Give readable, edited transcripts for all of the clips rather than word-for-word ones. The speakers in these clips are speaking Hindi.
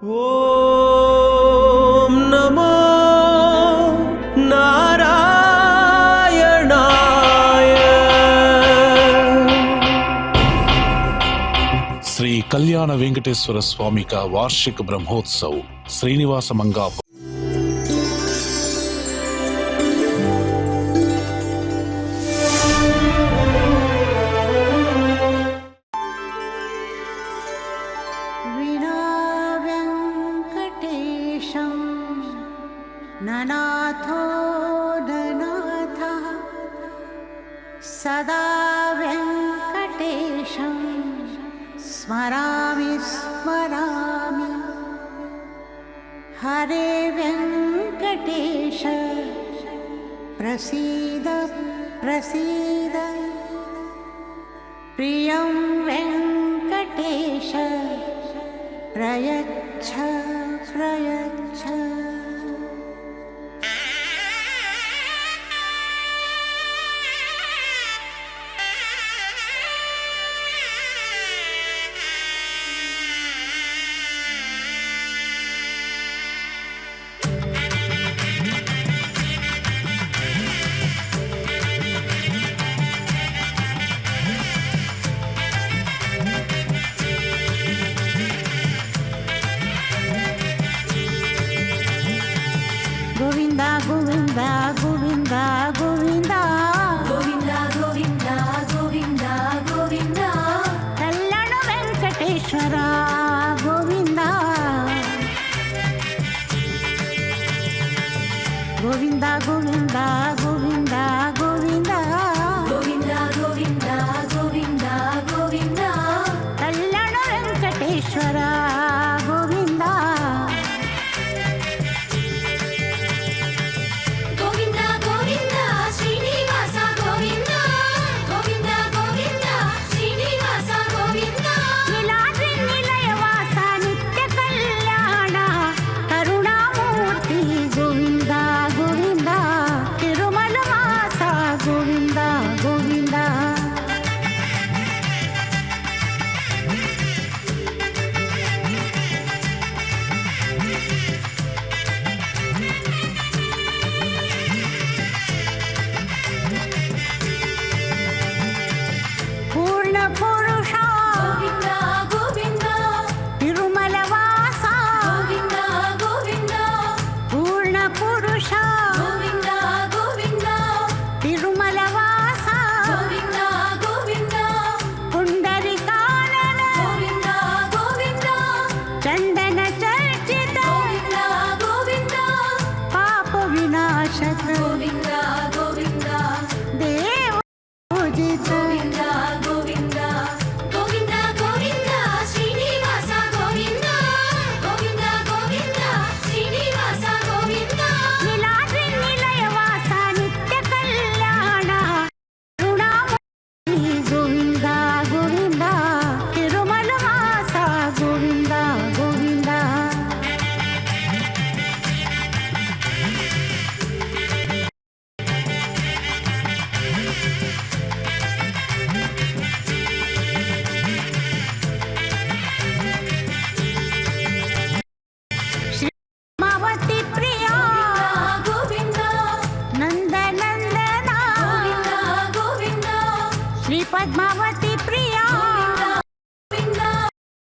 ఓం నమో నారాయణాయ. శ్రీ కళ్యాణ వెంకటేశ్వర స్వామి का वार्षिक ब्रह्मोत्सव श्रीनिवास मंगापुर. ननाथो ननाथः सदा वेङ्कटेशं स्मरामि स्मरामि. हरे वेङ्कटेश प्रसीद प्रसीद. प्रियं वेङ्कटेश प्रयच्छ प्रयच्छ. Govinda, Govinda, Govinda, Govinda, Govinda, Govinda, Govinda, Govinda. Kallana Venkateshwara, Govinda. Govinda, Govinda, Govinda, Govinda, Govinda, Govinda, Govinda, Govinda. Kallana Venkateshwara, Govinda. Govinda, Govinda, Srinivasa Govinda. Govinda, Govinda, Srinivasa Govinda. Neeladri నిలయవాస నిత్య కళ్యాణ కరుణామూర్తి గోవింద గోవింద. తిరుమల వాస గోవింద గోవింద. పూర్ణ పురుష Govinda, Govinda, తిరుమల వాస. Govinda, Govinda, పూర్ణ పురుష Govinda, Govinda, తిరుమల వాస. Govinda, Govinda, పుండరికానన Govinda, Govinda, చందన చర్చిత Govinda, Govinda, పాప వినాశక Govinda, Govinda. దేవ పూజిత. Govinda, Govinda, Govinda, Govinda, Srinivasa Govinda. Govinda, Govinda, Srinivasa Govinda. Neeladri నిలయవాస నిత్య కళ్యాణ కరుణామూర్తి గోవింద గోవింద. తిరుమల వాస Govinda Govinda. మావతి Priya Govinda, నందనందన Govinda, Govinda, Shri Padmavati Priya Govinda,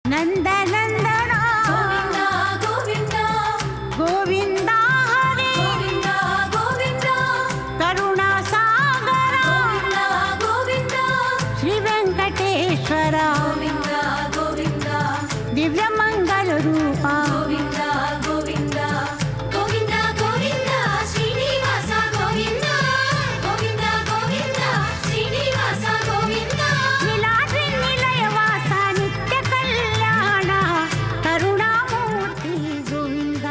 నందనందన Govinda, Govinda, Govinda Hari Govinda, Govinda, కరుణా సాగర Govinda, Govinda, Shri Venkateswara Govinda, Govinda, దివ్య మంగళ రూప. Govinda, Govinda, Govinda, Govinda, Srinivasa Govinda. Govinda, Govinda, Srinivasa Govinda. Neeladri నిలయవాస నిత్య కళ్యాణ కరుణామూర్తి గోవింద.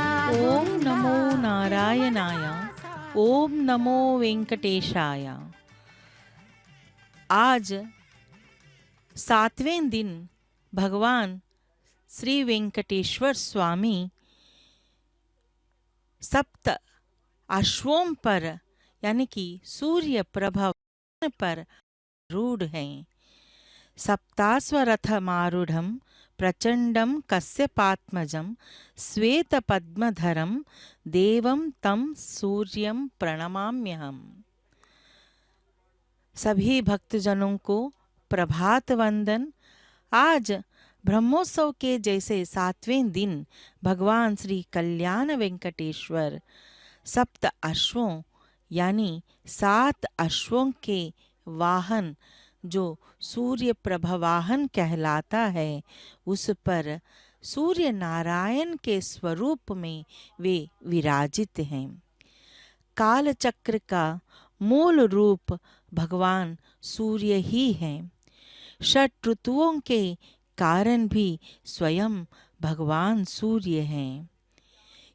ओम नमो नारायणाय. ओम नमो वेंकटेशाय. आज 7वें दिन भगवान श्री वेंकटेश्वर स्वामी सप्त अश्वों पर यानी कि सूर्य प्रभा पर रूढ़ हैं. सप्तास्वरथमारूढ़ं प्रचंडम कश्यपात्मजं श्वेतपद्मधरं देवं तम सूर्यं प्रणमाम्यहम्। सभी भक्तजनों को प्रभात वंदन। आज ब्रह्मोत्सव के जैसे 7वें दिन भगवान श्री कल्याण वेंकटेश्वर सप्त अश्वों यानी 7 अश्वों के वाहन जो सूर्य प्रभ वाहन कहलाता है, उस पर सूर्य नारायण के स्वरूप में वे विराजित हैं। काल चक्र का मूल रूप भगवान सूर्य ही हैं। 6 ऋतुओं के कारण भी स्वयं भगवान सूर्य हैं।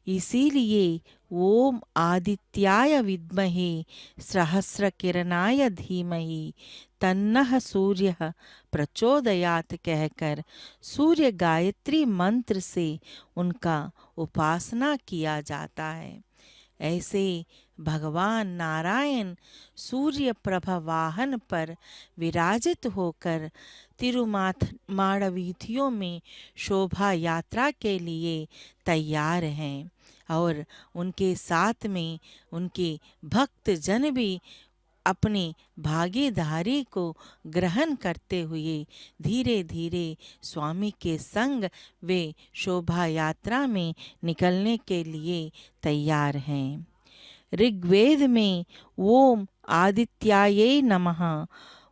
इसीलिए ओम आदित्याय विद्महे सहस्रकिरणाय धीमहि तन्नः सूर्यः प्रचोदयात कहकर सूर्य गायत्री मंत्र से उनका उपासना किया जाता है। ऐसे भगवान नारायण सूर्य प्रभ वाहन पर विराजित होकर तिरुमाड़ में शोभा यात्रा के लिए तैयार हैं और उनके साथ में उनके भक्त जन भी अपनी भागीदारी को ग्रहण करते हुए धीरे धीरे स्वामी के संग वे शोभा यात्रा में निकलने के लिए तैयार हैं। ऋग्वेद में ओम आदित्याये नमः,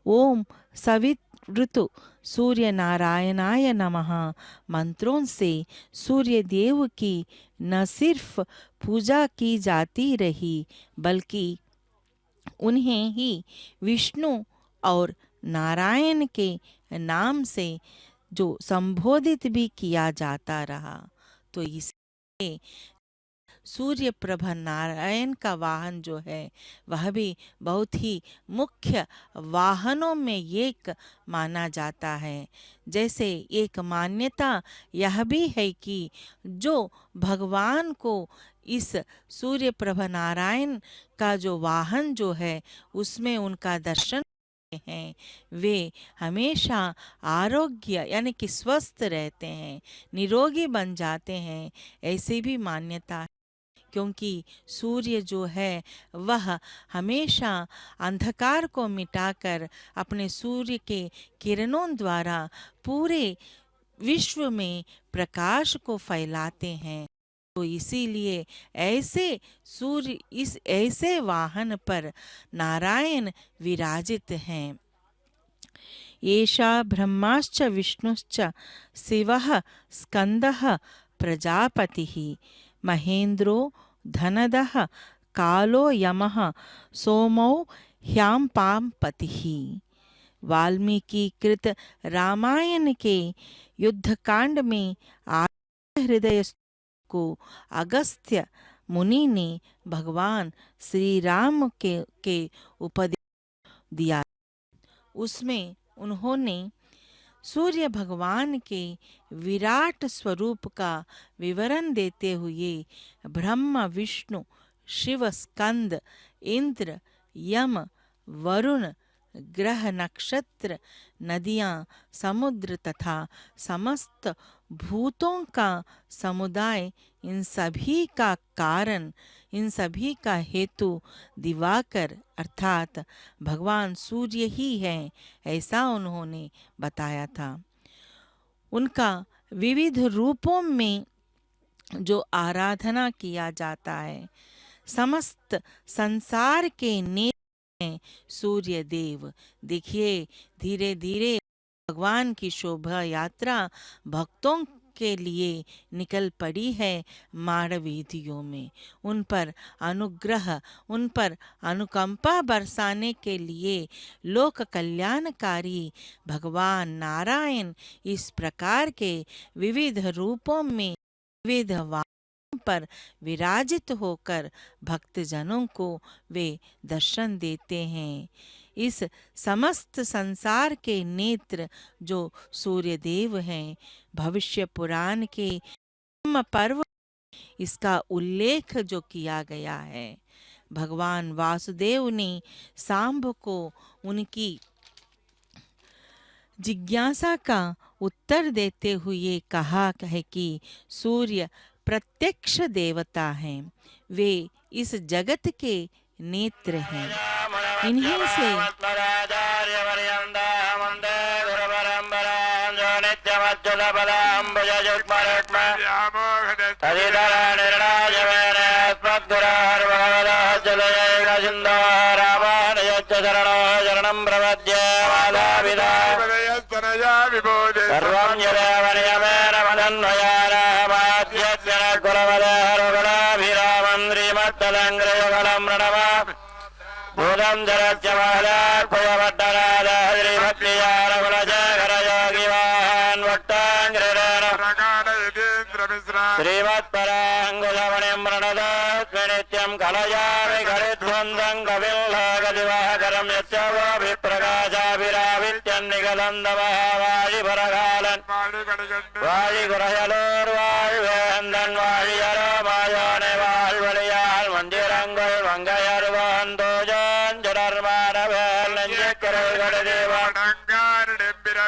ओम सवितृतु सूर्य नारायणाय नमः मंत्रों से सूर्य देव की न सिर्फ पूजा की जाती रही बल्कि उन्हें ही विष्णु और नारायण के नाम से जो संबोधित भी किया जाता रहा। तो इसलिए सूर्य प्रभ नारायण का वाहन जो है वह भी बहुत ही मुख्य वाहनों में एक माना जाता है। जैसे एक मान्यता यह भी है कि जो भगवान को इस सूर्य प्रभ नारायण का जो वाहन जो है उसमें उनका दर्शन हैं, वे हमेशा आरोग्य यानी कि स्वस्थ रहते हैं, निरोगी बन जाते हैं, ऐसी भी मान्यता है। क्योंकि सूर्य जो है वह हमेशा अंधकार को मिटाकर अपने सूर्य के किरणों द्वारा पूरे विश्व में प्रकाश को फैलाते हैं। तो इसीलिए ऐसे सूर्य इस ऐसे वाहन पर नारायण विराजित हैं। एषा ब्रह्माश्च विष्णुश्च शिवः स्कंदः प्रजापतिः महेन्द्रो धनदः कालो यमः सोमो ह्याम्पाम्पतिः। वाल्मीकि कृत रामायण के युद्धकांड में हृदय को अगस्त्य मुनि ने भगवान श्री राम के उपदेश दिया। उसमें उन्होंने सूर्य भगवान के विराट स्वरूप का विवरण देते हुए ब्रह्मा विष्णु शिव स्कंद इंद्र यम वरुण ग्रह नक्षत्र नदियाँ समुद्र तथा समस्त भूतों का समुदाय, इन सभी का कारण, इन सभी का हेतु दिवाकर अर्थात भगवान सूर्य ही है, ऐसा उन्होंने बताया था। उनका विविध रूपों में जो आराधना किया जाता है, समस्त संसार के नेता हैं सूर्य देव। देखिए धीरे धीरे भगवान की शोभा यात्रा भक्तों के लिए निकल पड़ी है माड़ वीथियों में। उन पर अनुग्रह, उन पर अनुकंपा बरसाने के लिए लोक कल्याणकारी भगवान नारायण इस प्रकार के विविध रूपों में विविध वाहनों पर विराजित होकर भक्तजनों को वे दर्शन देते हैं। इस समस्त संसार के नेत्र जो सूर्य देव हैं, भविष्य पुराण के ब्रह्म पर्व इसका उल्लेख जो किया गया है, भगवान वासुदेव ने सांब को उनकी जिज्ञासा का उत्तर देते हुए कहा है कि सूर्य प्रत्यक्ष देवता हैं, वे इस जगत के नेत्र हैं। इन्हीं से सर्वं यदेवनियमेन मदन्वयानामाद्यज्ञन कुलवदहरुगणाभिरामं श्रीमत्तदङ्ग्रयुगलं प्रणमामि भूतं जलस्य महदात्मयवट्टराधश्रीभक्तियारकुलशेखरयोगिवाहान् भक्ताङ्ग्रिरेण श्रीमत्पराङ्गुलमणिं प्रणतोऽस्मि नित्यं कलयामि कलिध्वंसं कविल्लोकदिवाकरं यस्य गोभिप्रकाशाभिरावित्यन्निकलन्दवः वाழிपरकालन् வாழிகுறையலூர்வாழ்வேந்தன் வாழியரோமாயோனை வாழ்வழியால் மந்திரங்கள் வங்கையருவாந்தோஜோஞ்சடர்மாரவேல் நெஞ்சிக்கிறல்கடதேவன்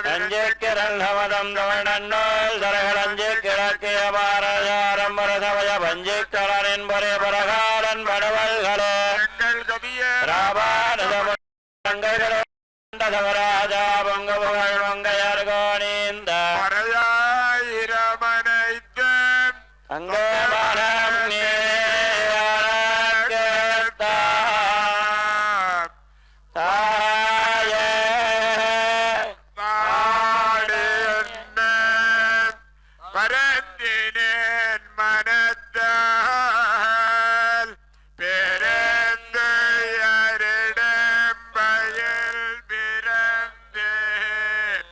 நெஞ்சிக்கிறல் நமதம் தமிழ்நன்னோல் தரகளஞ்சிக்கிறக்கிய பாரசாரம் பரசமய பஞ்சிக்கலனின் பொறி பரகாலன் படவல்களே ராபாரதமுங்கள் தவராஜா பொங்க புகழ் மங்கையர்கோணீந்த அங்கமனம் தாயே பரந்தினேன் மனத்தால் பிறந்து யாரிடம் பயல் பிறந்தேன்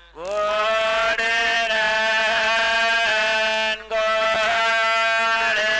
ஓடினன் கோடே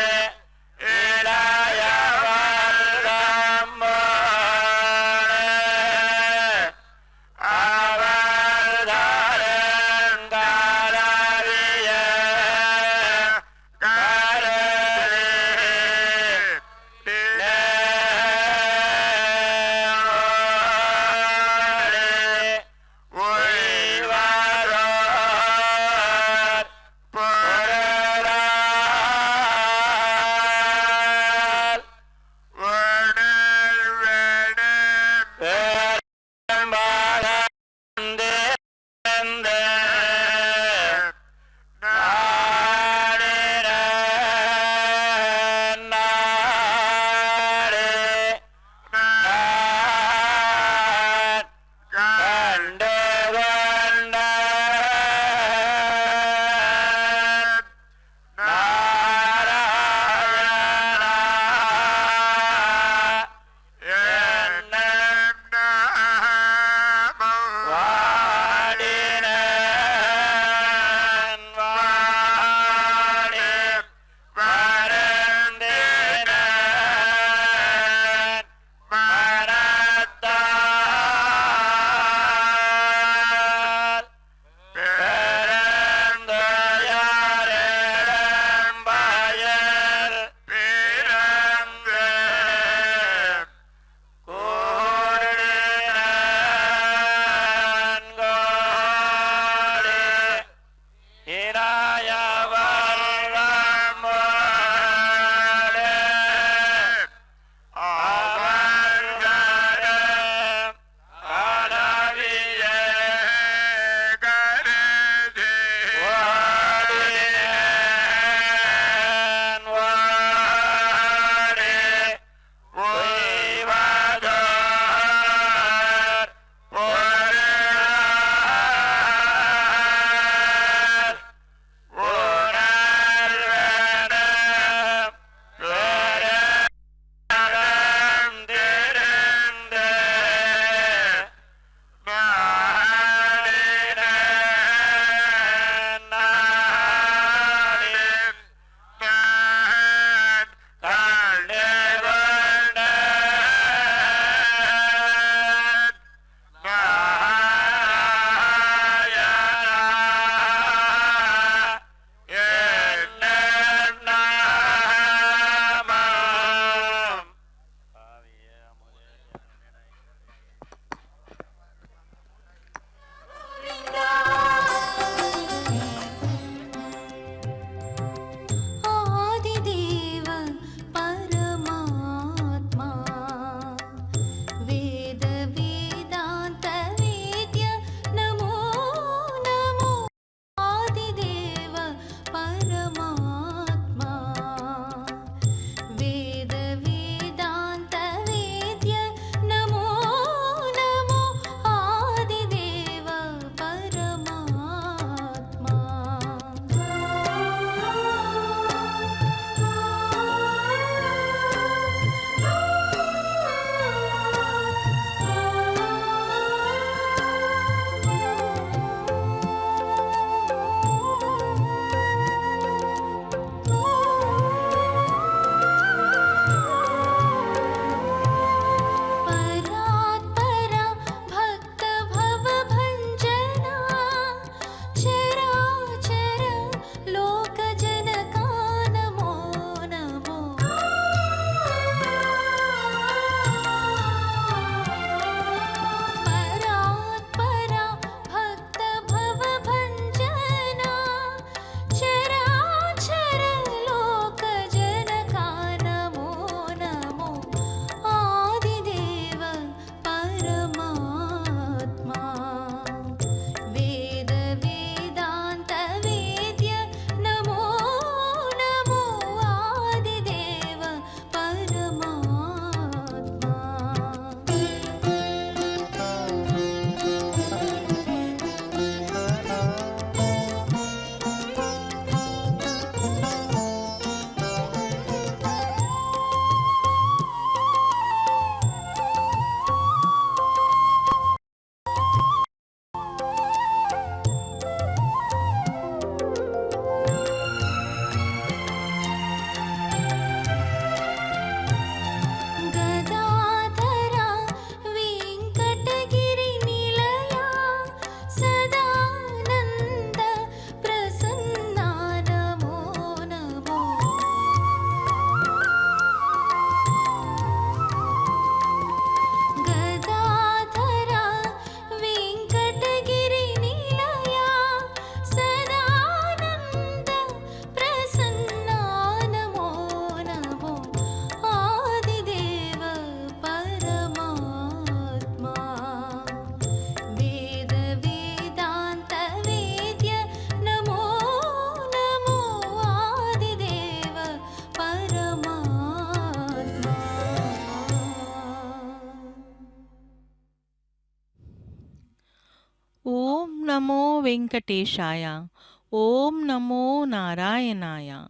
वेंकटेशाय, ओम नमो नारायणाय।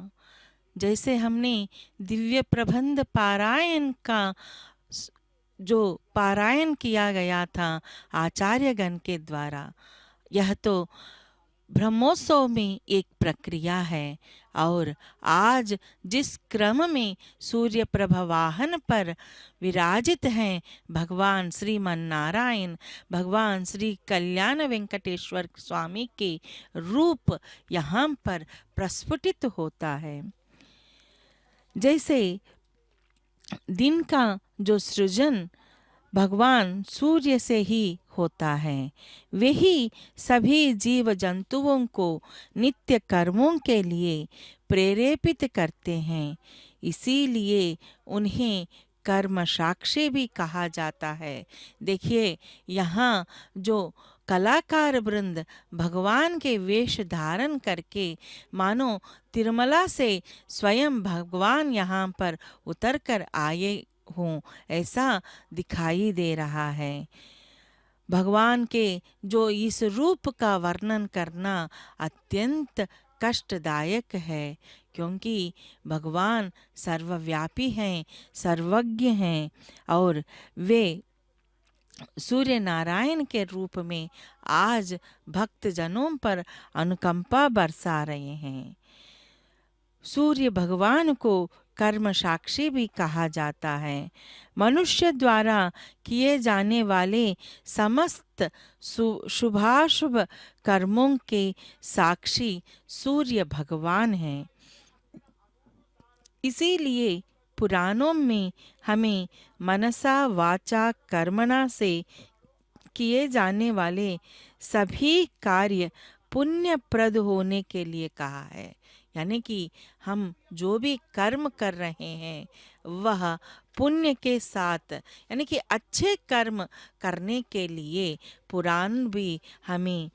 जैसे हमने दिव्य प्रबंध पारायण का जो पारायण किया गया था आचार्यगण के द्वारा, यह तो ब्रह्मोत्सव में एक प्रक्रिया है। और आज जिस क्रम में सूर्य प्रभा वाहन पर विराजित हैं भगवान श्रीमन नारायण, भगवान श्री कल्याण वेंकटेश्वर स्वामी के रूप यहाँ पर प्रस्फुटित होता है। जैसे दिन का जो सृजन भगवान सूर्य से ही होता है, वही सभी जीव जंतुओं को नित्य कर्मों के लिए प्रेरेपित करते हैं। इसीलिए उन्हें कर्म साक्षी भी कहा जाता है। देखिए यहाँ जो कलाकार वृंद भगवान के वेश धारण करके मानो तिरुमला से स्वयं भगवान यहाँ पर उतर कर आए हों, ऐसा दिखाई दे रहा है। भगवान के जो इस रूप का वर्णन करना अत्यंत कष्टदायक है, क्योंकि भगवान सर्वव्यापी हैं, सर्वज्ञ हैं और वे सूर्य नारायण के रूप में आज भक्त जनों पर अनुकंपा बरसा रहे हैं। सूर्य भगवान को कर्म साक्षी भी कहा जाता है। मनुष्य द्वारा किए जाने वाले समस्त शुभाशुभ कर्मों के साक्षी सूर्य भगवान हैं। इसीलिए पुराणों में हमें मनसा वाचा कर्मणा से किए जाने वाले सभी कार्य पुण्यप्रद होने के लिए कहा है। यानी कि हम जो भी कर्म कर रहे हैं वह पुण्य के साथ, यानी कि अच्छे कर्म करने के लिए पुराण भी हमें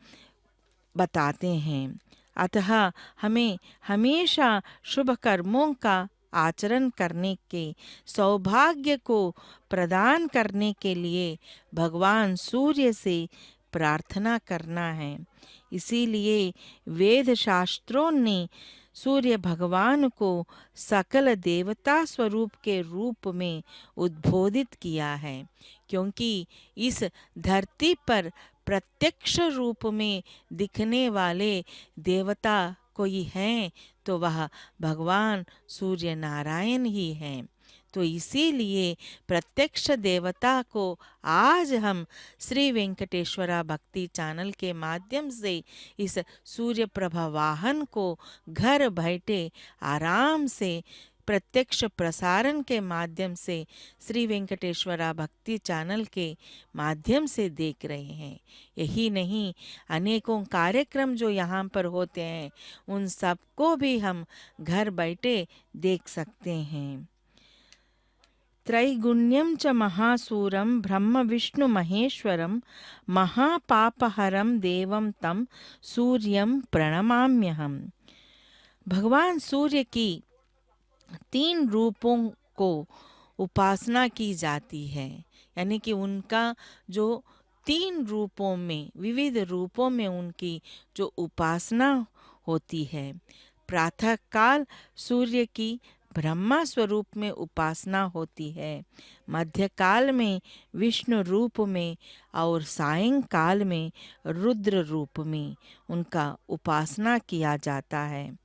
बताते हैं। अतः हमें हमेशा शुभ कर्मों का आचरण करने के सौभाग्य को प्रदान करने के लिए भगवान सूर्य से प्रार्थना करना है। इसीलिए वेद शास्त्रों ने सूर्य भगवान को सकल देवता स्वरूप के रूप में उद्बोधित किया है, क्योंकि इस धरती पर प्रत्यक्ष रूप में दिखने वाले देवता कोई हैं तो वह भगवान सूर्य नारायण ही हैं। तो इसीलिए प्रत्यक्ष देवता को आज हम श्री वेंकटेश्वरा भक्ति चैनल के माध्यम से इस सूर्य प्रभा वाहन को घर बैठे आराम से प्रत्यक्ष प्रसारण के माध्यम से श्री वेंकटेश्वरा भक्ति चैनल के माध्यम से देख रहे हैं। यही नहीं, अनेकों कार्यक्रम जो यहाँ पर होते हैं उन सबको भी हम घर बैठे देख सकते हैं। त्रैगुण्यं च महासूरं ब्रह्म विष्णु महेश्वरं महापापहरं देवं तम सूर्यं प्रणमाम्यहम्। भगवान सूर्य की 3 रूपों को उपासना की जाती है, यानी कि उनका जो 3 रूपों में, विविध रूपों में उनकी जो उपासना होती है। प्रातः काल सूर्य की ब्रह्मा स्वरूप में उपासना होती है, मध्यकाल में विष्णु रूप में और सायंकाल में रुद्र रूप में उनका उपासना किया जाता है।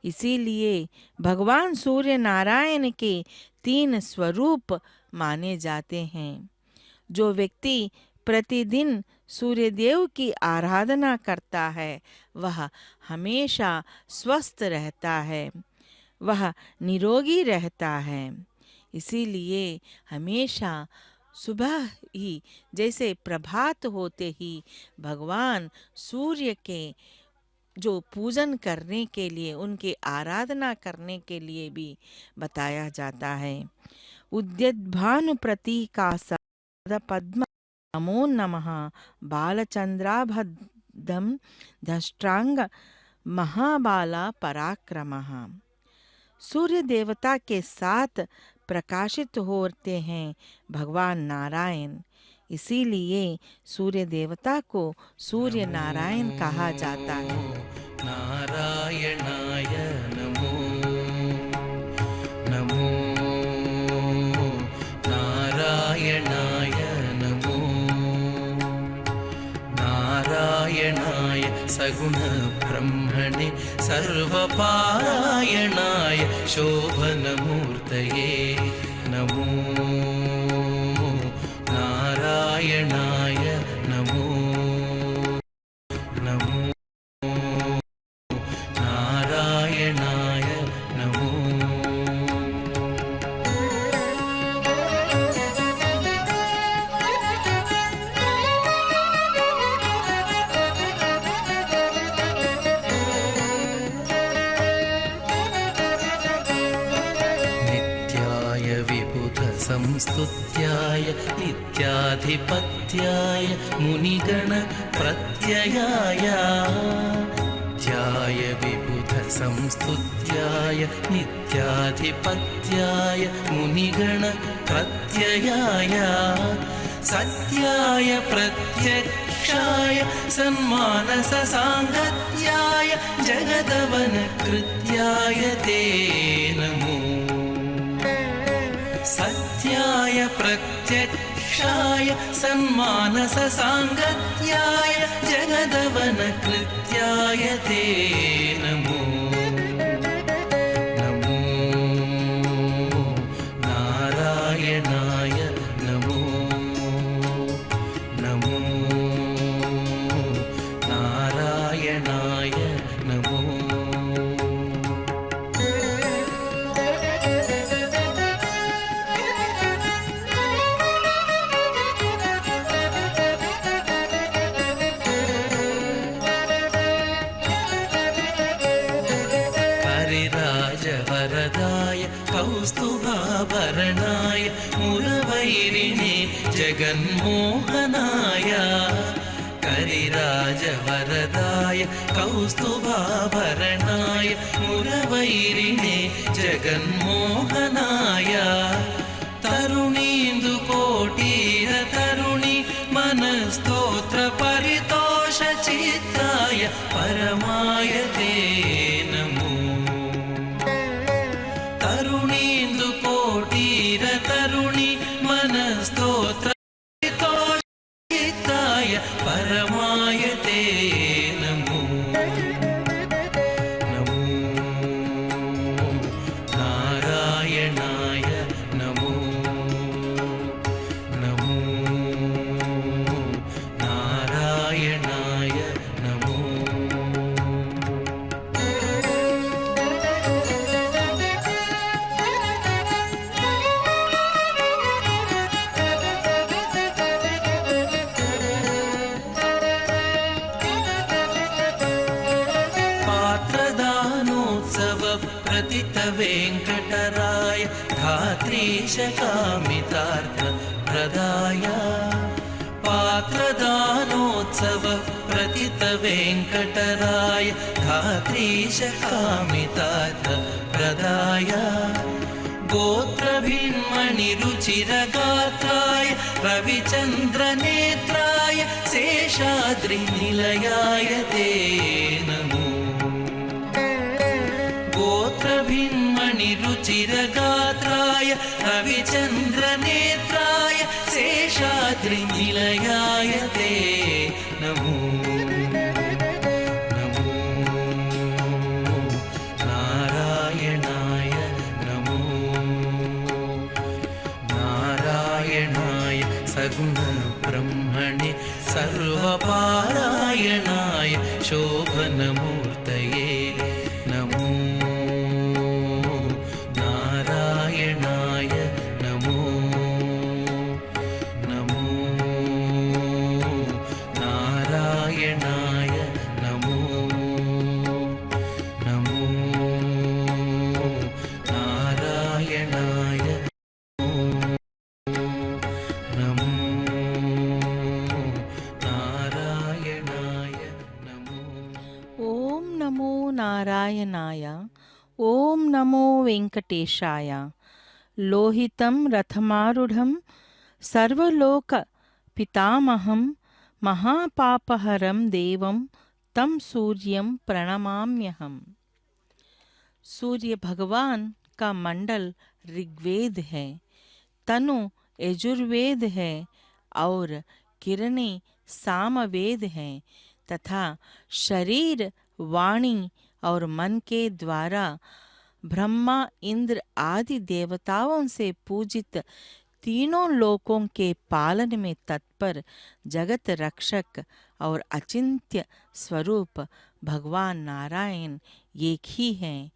इसीलिए भगवान सूर्य नारायण के 3 स्वरूप माने जाते हैं। जो व्यक्ति प्रतिदिन सूर्यदेव की आराधना करता है वह हमेशा स्वस्थ रहता है, वह निरोगी रहता है। इसीलिए हमेशा सुबह ही जैसे प्रभात होते ही भगवान सूर्य के जो पूजन करने के लिए, उनकी आराधना करने के लिए भी बताया जाता है। उद्यद्भानु प्रतीकासद पद्म नमो नमः बालचंद्राभदं धष्ट्रांग महाबाला पराक्रमः। सूर्य देवता के साथ प्रकाशित होते हैं भगवान नारायण। इसीलिए सूर्य देवता को सूर्य नारायण कहा जाता है। नारायणाय नमो नमो नारायणाय नमो नारायणाय सगुण ब्रह्मणे सर्वपारायणाय शोभनमूर्तये नमो नारायणाय नमो नमो नारायणाय नमो नित्याय विबुधसंस्तुत्याय नित्याधिपत्याय मुनिगणप्रत्ययाय नित्याय विबुधसंस्तुत्याय नित्याधिपत्याय मुनिगणप्रत्ययाय सत्याय प्रत्यक्षाय सन्मानससाङ्गत्याय जगदवनकृत्याय ते नमो सत्याय प्रत्यक्षाय सन्मानससाङ्गत्याय जगदवनकृत्याय ते नमो नमो नारायणाय नमो नमो नारायणाय नमो हरिराजवरदाय कौस्तुभाभरणाय मुरवैरिणे जगन्मोहनाय करिराजवरदाय कौस्तुभाभरणाय मुरवैरिणे जगन्मोहनाय तरुणीन्दुकोटीर तरुणि मनस्तोत्र परितोषचित्ताय परमाय ते नमो तरुणीन्दुकोटीर तरुणि मनस्तोत्र परितोषचित्ताय परमाय ते नमो नमो नारायणाय नमो नमो नारायणाय नमो पात्रदानोत्सव प्रतित वेङ्कटराय धात्रीश कामितार्थ प्रदाय पात्रदानोत्सव प्रतित वेङ्कटराय धात्रीश कामितार्थ प्रदाय गोत्रभिन्मणिरुचिरगात्राय रविचन्द्रनेत्राय शेषाद्रिनिलयाय ते नमो गोत्रभिन्मणिरुचिरगात्राय रविचन्द्रनेत्राय शेषाद्रिनिलयाय ते नमो नमो नारायणाय नमो नारायणाय सगुणब्रह्मणे सर्वपारायणाय शोभनमूर्तये नमो नारायणाय नमो नमो नारायणाय नमो नमो नारायणाय नमो नारायणाय नमो ओम नमो नारायणाय ओम नमो वेंकटेशाय लोहितं रथमारूढ़ं सर्वलोक पितामहं महापापहरं देवं तम सूर्यं प्रणमाम्यहम्। सूर्य भगवान का मंडल ऋग्वेद है, तनु यजुर्वेद है और किरणें सामवेद हैं तथा शरीर, वाणी और मन के द्वारा ब्रह्मा, इंद्र आदि देवताओं से पूजित तीनों लोकों के पालन में तत्पर जगत रक्षक और अचिंत्य स्वरूप भगवान नारायण एक ही हैं।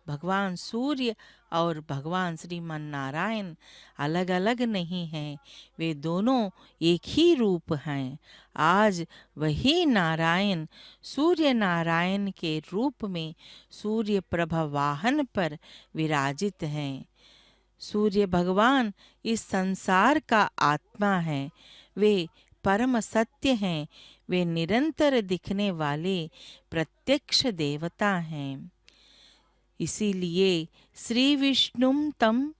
भगवान सूर्य और भगवान श्रीमन नारायण अलग अलग नहीं हैं, वे दोनों एक ही रूप हैं। आज वही नारायण सूर्य नारायण के रूप में सूर्य प्रभा वाहन पर विराजित हैं। सूर्य भगवान इस संसार का आत्मा है, वे परम सत्य हैं, वे निरंतर दिखने वाले प्रत्यक्ष देवता हैं। इसीलिए श्री विष्णुम तम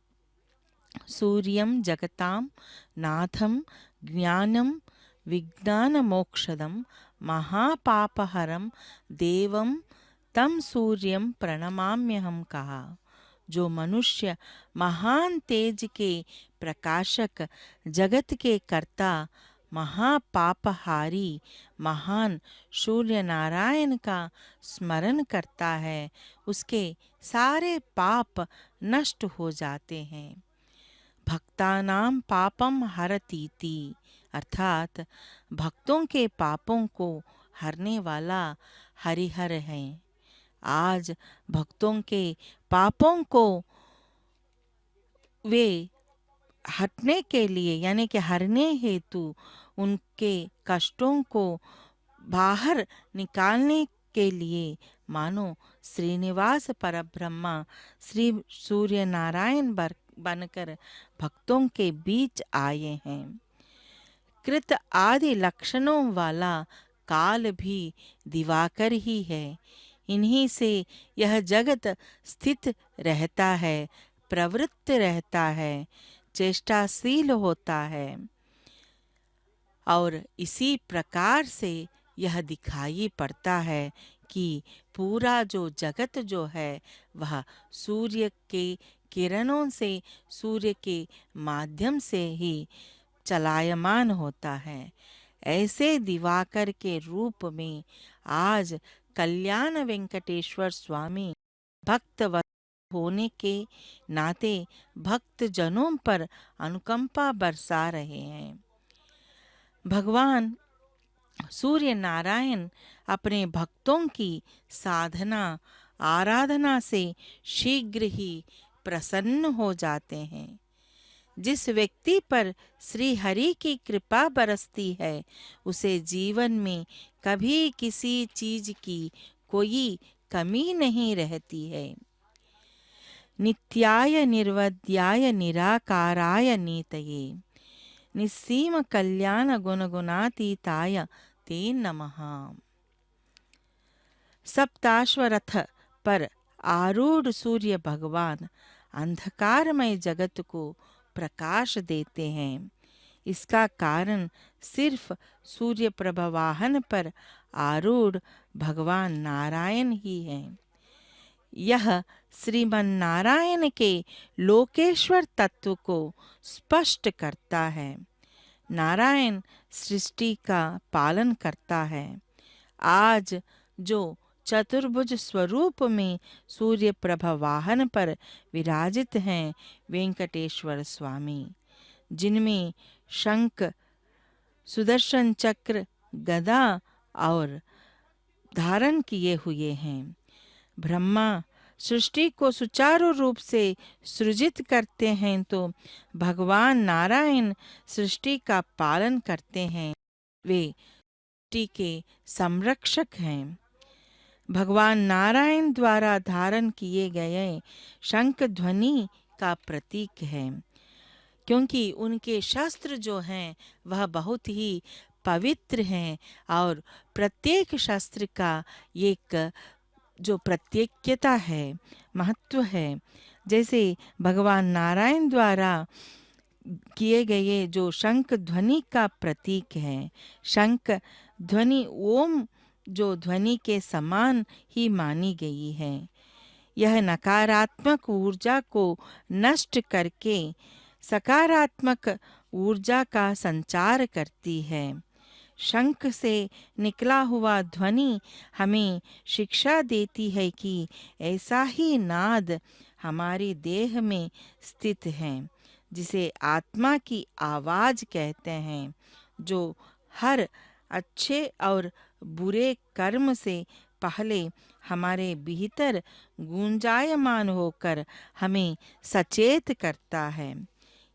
सूर्यम जगताम नाथम ज्ञानम विज्ञान मोक्षदम महापापहरम देवम तम सूर्यम प्रणमाम्यहम कहा। जो मनुष्य महान तेज के प्रकाशक, जगत के कर्ता, महापापहारी महान सूर्य नारायण का स्मरण करता है, उसके सारे पाप नष्ट हो जाते हैं। भक्तानां पापम हरतीति, अर्थात भक्तों के पापों को हरने वाला हरिहर है। आज भक्तों के पापों को वे हटने के लिए यानी कि हरने हेतु उनके कष्टों को बाहर निकालने के लिए मानो श्रीनिवास परब्रह्मा श्री सूर्य नारायण बनकर भक्तों के बीच आए हैं। कृत आदि लक्षणों वाला काल भी दिवाकर ही है। इन्हीं से यह जगत स्थित रहता है, प्रवृत्त रहता है, चेष्टाशील होता है और इसी प्रकार से यह दिखाई पड़ता है कि पूरा जो जगत जो है वह सूर्य के किरणों से, सूर्य के माध्यम से ही चलायमान होता है। ऐसे दिवाकर के रूप में आज कल्याण वेंकटेश्वर स्वामी भक्त होने के नाते भक्त जनों पर अनुकंपा बरसा रहे हैं। भगवान सूर्य नारायण अपने भक्तों की साधना आराधना से शीघ्र ही प्रसन्न हो जाते हैं। जिस व्यक्ति पर श्री हरि की कृपा बरसती है, उसे जीवन में कभी किसी चीज की कोई कमी नहीं रहती है। नित्याय निर्वध्याय निराकाराय नीतये निस्सीम कल्याण गुणगुणातीताय ते नमः। सप्ताश्वरथ पर आरूढ़ सूर्य भगवान अंधकारमय जगत को प्रकाश देते हैं। इसका कारण सिर्फ सूर्य प्रभा वाहन पर आरूढ़ भगवान नारायण ही हैं। यह श्रीमन नारायण के लोकेश्वर तत्व को स्पष्ट करता है। नारायण सृष्टि का पालन करता है। आज जो चतुर्भुज स्वरूप में सूर्य प्रभा वाहन पर विराजित हैं वेंकटेश्वर स्वामी, जिनमें शंख, सुदर्शन चक्र, गदा और धारण किए हुए हैं। ब्रह्मा सृष्टि को सुचारू रूप से सृजित करते हैं तो भगवान नारायण सृष्टि का पालन करते हैं। वे सृष्टि के संरक्षक हैं। भगवान नारायण द्वारा धारण किए गए शंख ध्वनि का प्रतीक है, क्योंकि उनके शस्त्र जो हैं वह बहुत ही पवित्र हैं और प्रत्येक शस्त्र का एक जो प्रत्येकता है, महत्व है। जैसे भगवान नारायण द्वारा किए गए जो शंख ध्वनि का प्रतीक है। शंख ध्वनि ओम जो ध्वनि के समान ही मानी गई है। यह नकारात्मक ऊर्जा को नष्ट करके सकारात्मक ऊर्जा का संचार करती है। शंख से निकला हुआ ध्वनि हमें शिक्षा देती है कि ऐसा ही नाद हमारे देह में स्थित है, जिसे आत्मा की आवाज कहते हैं, जो हर अच्छे और बुरे कर्म से पहले हमारे भीतर गुंजायमान होकर हमें सचेत करता है।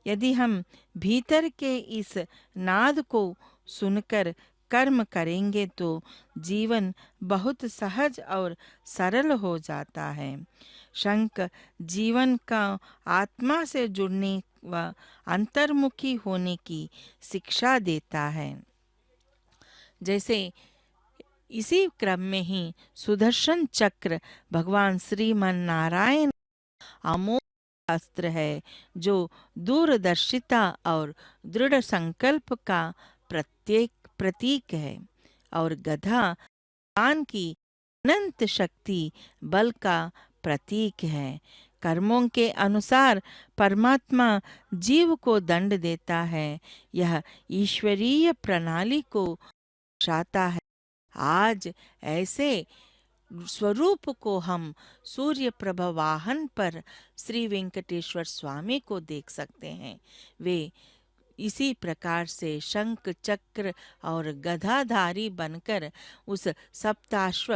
यदि हम भीतर के इस नाद को सुनकर कर्म करेंगे तो जीवन बहुत सहज और सरल हो जाता है। शंख जीवन का आत्मा से जुड़ने व अंतर्मुखी होने की शिक्षा देता है। जैसे इसी क्रम में ही सुदर्शन चक्र भगवान श्रीमन नारायण अमोघ अस्त्र है, जो दूरदर्शिता और दृढ़ संकल्प का प्रतीक है, और गधा भगवान की अनंत शक्ति बल का प्रतीक है। कर्मों के अनुसार परमात्मा जीव को दंड देता है। यह ईश्वरीय प्रणाली को दर्शाता है। आज ऐसे स्वरूप को हम सूर्य प्रभ वाहन पर श्री वेंकटेश्वर स्वामी को देख सकते हैं। वे इसी प्रकार से शंख चक्र और गदाधारी बनकर उस सप्ताश्व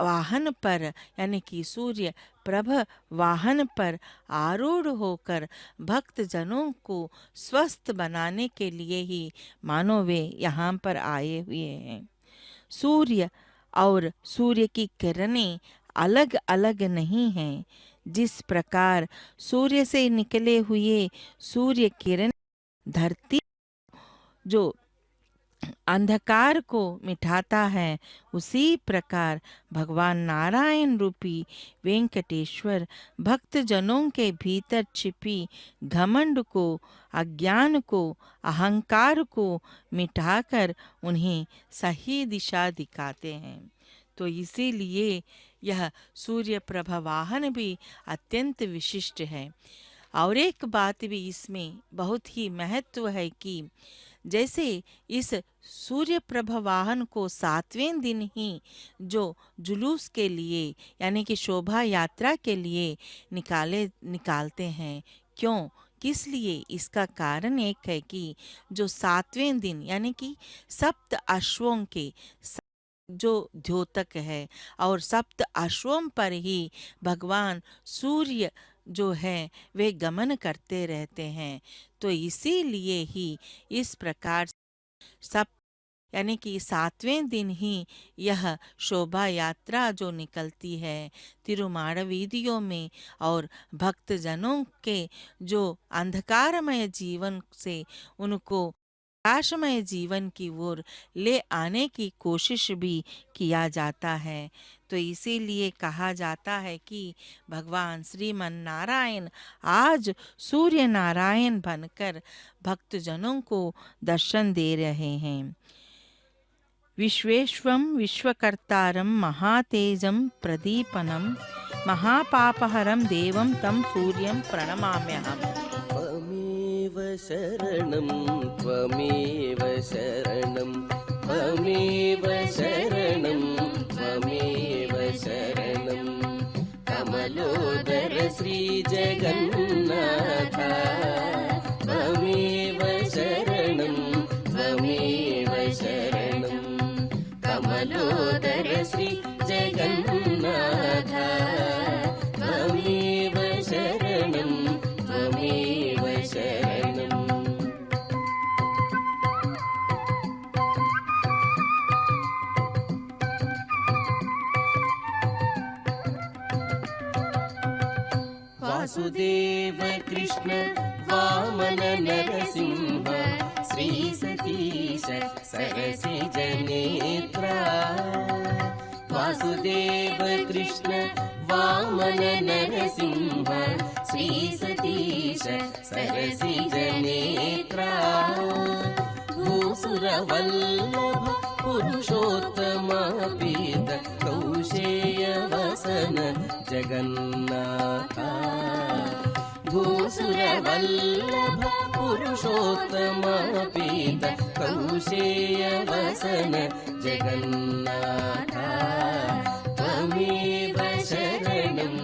वाहन पर यानी कि सूर्य प्रभ वाहन पर आरूढ़ होकर भक्त जनों को स्वस्थ बनाने के लिए ही मानो वे यहाँ पर आए हुए हैं। सूर्य और सूर्य की किरणें अलग अलग नहीं हैं। जिस प्रकार सूर्य से निकले हुए सूर्य किरण धरती जो अंधकार को मिटाता है, उसी प्रकार भगवान नारायण रूपी वेंकटेश्वर भक्त जनों के भीतर छिपी घमंड को, अज्ञान को, अहंकार को मिटाकर उन्हें सही दिशा दिखाते हैं। तो इसीलिए यह सूर्य प्रभ वाहन भी अत्यंत विशिष्ट है। और एक बात भी इसमें बहुत ही महत्व है कि जैसे इस सूर्य प्रभ वाहन को 7वें दिन ही जो जुलूस के लिए यानी कि शोभा यात्रा के लिए निकालते हैं, क्यों, किस लिए? इसका कारण एक है कि जो 7वें दिन यानी कि सप्त अश्वों के जो द्योतक है और सप्त अश्वों पर ही भगवान सूर्य जो है वे गमन करते रहते हैं। तो इसीलिए ही इस प्रकार सब यानी कि 7वें दिन ही यह शोभा यात्रा जो निकलती है तिरुमाड़ वीदियों में और भक्त जनों के जो अंधकारमय जीवन से उनको प्रकाशमय जीवन की ओर ले आने की कोशिश भी किया जाता है। तो इसीलिए कहा जाता है कि भगवान श्रीमन नारायण आज सूर्य नारायण बनकर भक्तजनों को दर्शन दे रहे हैं। विश्वेश्वं विश्वकर्तारं महातेजं प्रदीपनं महापापहरं देवं तं सूर्यं प्रणमाम्यहम्। त्वमेव शरणं त्वमेव शरणं त्वमेव शरणं त्वमेव शरणं कमलोदर श्रीजगन्नाथ त्वमेव शरणं त्वमेव शरणं कमलोदर श्रीजगन्नाथ त्वमेव शरणं त्वमेव शरणं। वासुदेव कृष्ण वामन नरसिंह श्री सतीश सरसिज नेत्रा वासुदेव कृष्ण वामन नरसिंह श्री सतीश सरसिज नेत्रा सुरवल्लभ पुरुषोत्तमा पीत कौशेय वसन जगन्नाथ भूसुरवल्लभ पुरुषोत्तमा पीत कौशेय वसन जगन्नाथ त्वमेव शरणं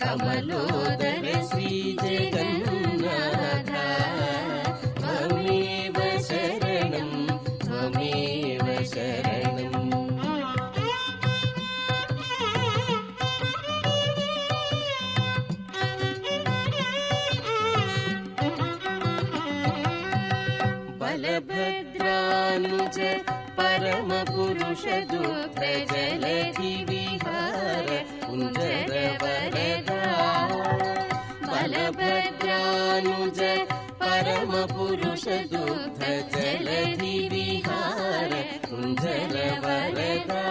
कमलोदर श्री जगन्नाथ त्वमेव शरणं बलभद्रानुज परम पुरुष दुग्ध जलधि विहार कुंजर वरदा बलभद्रानुज परम पुरुष दुग्ध जलधि विहार कुंजर वरदा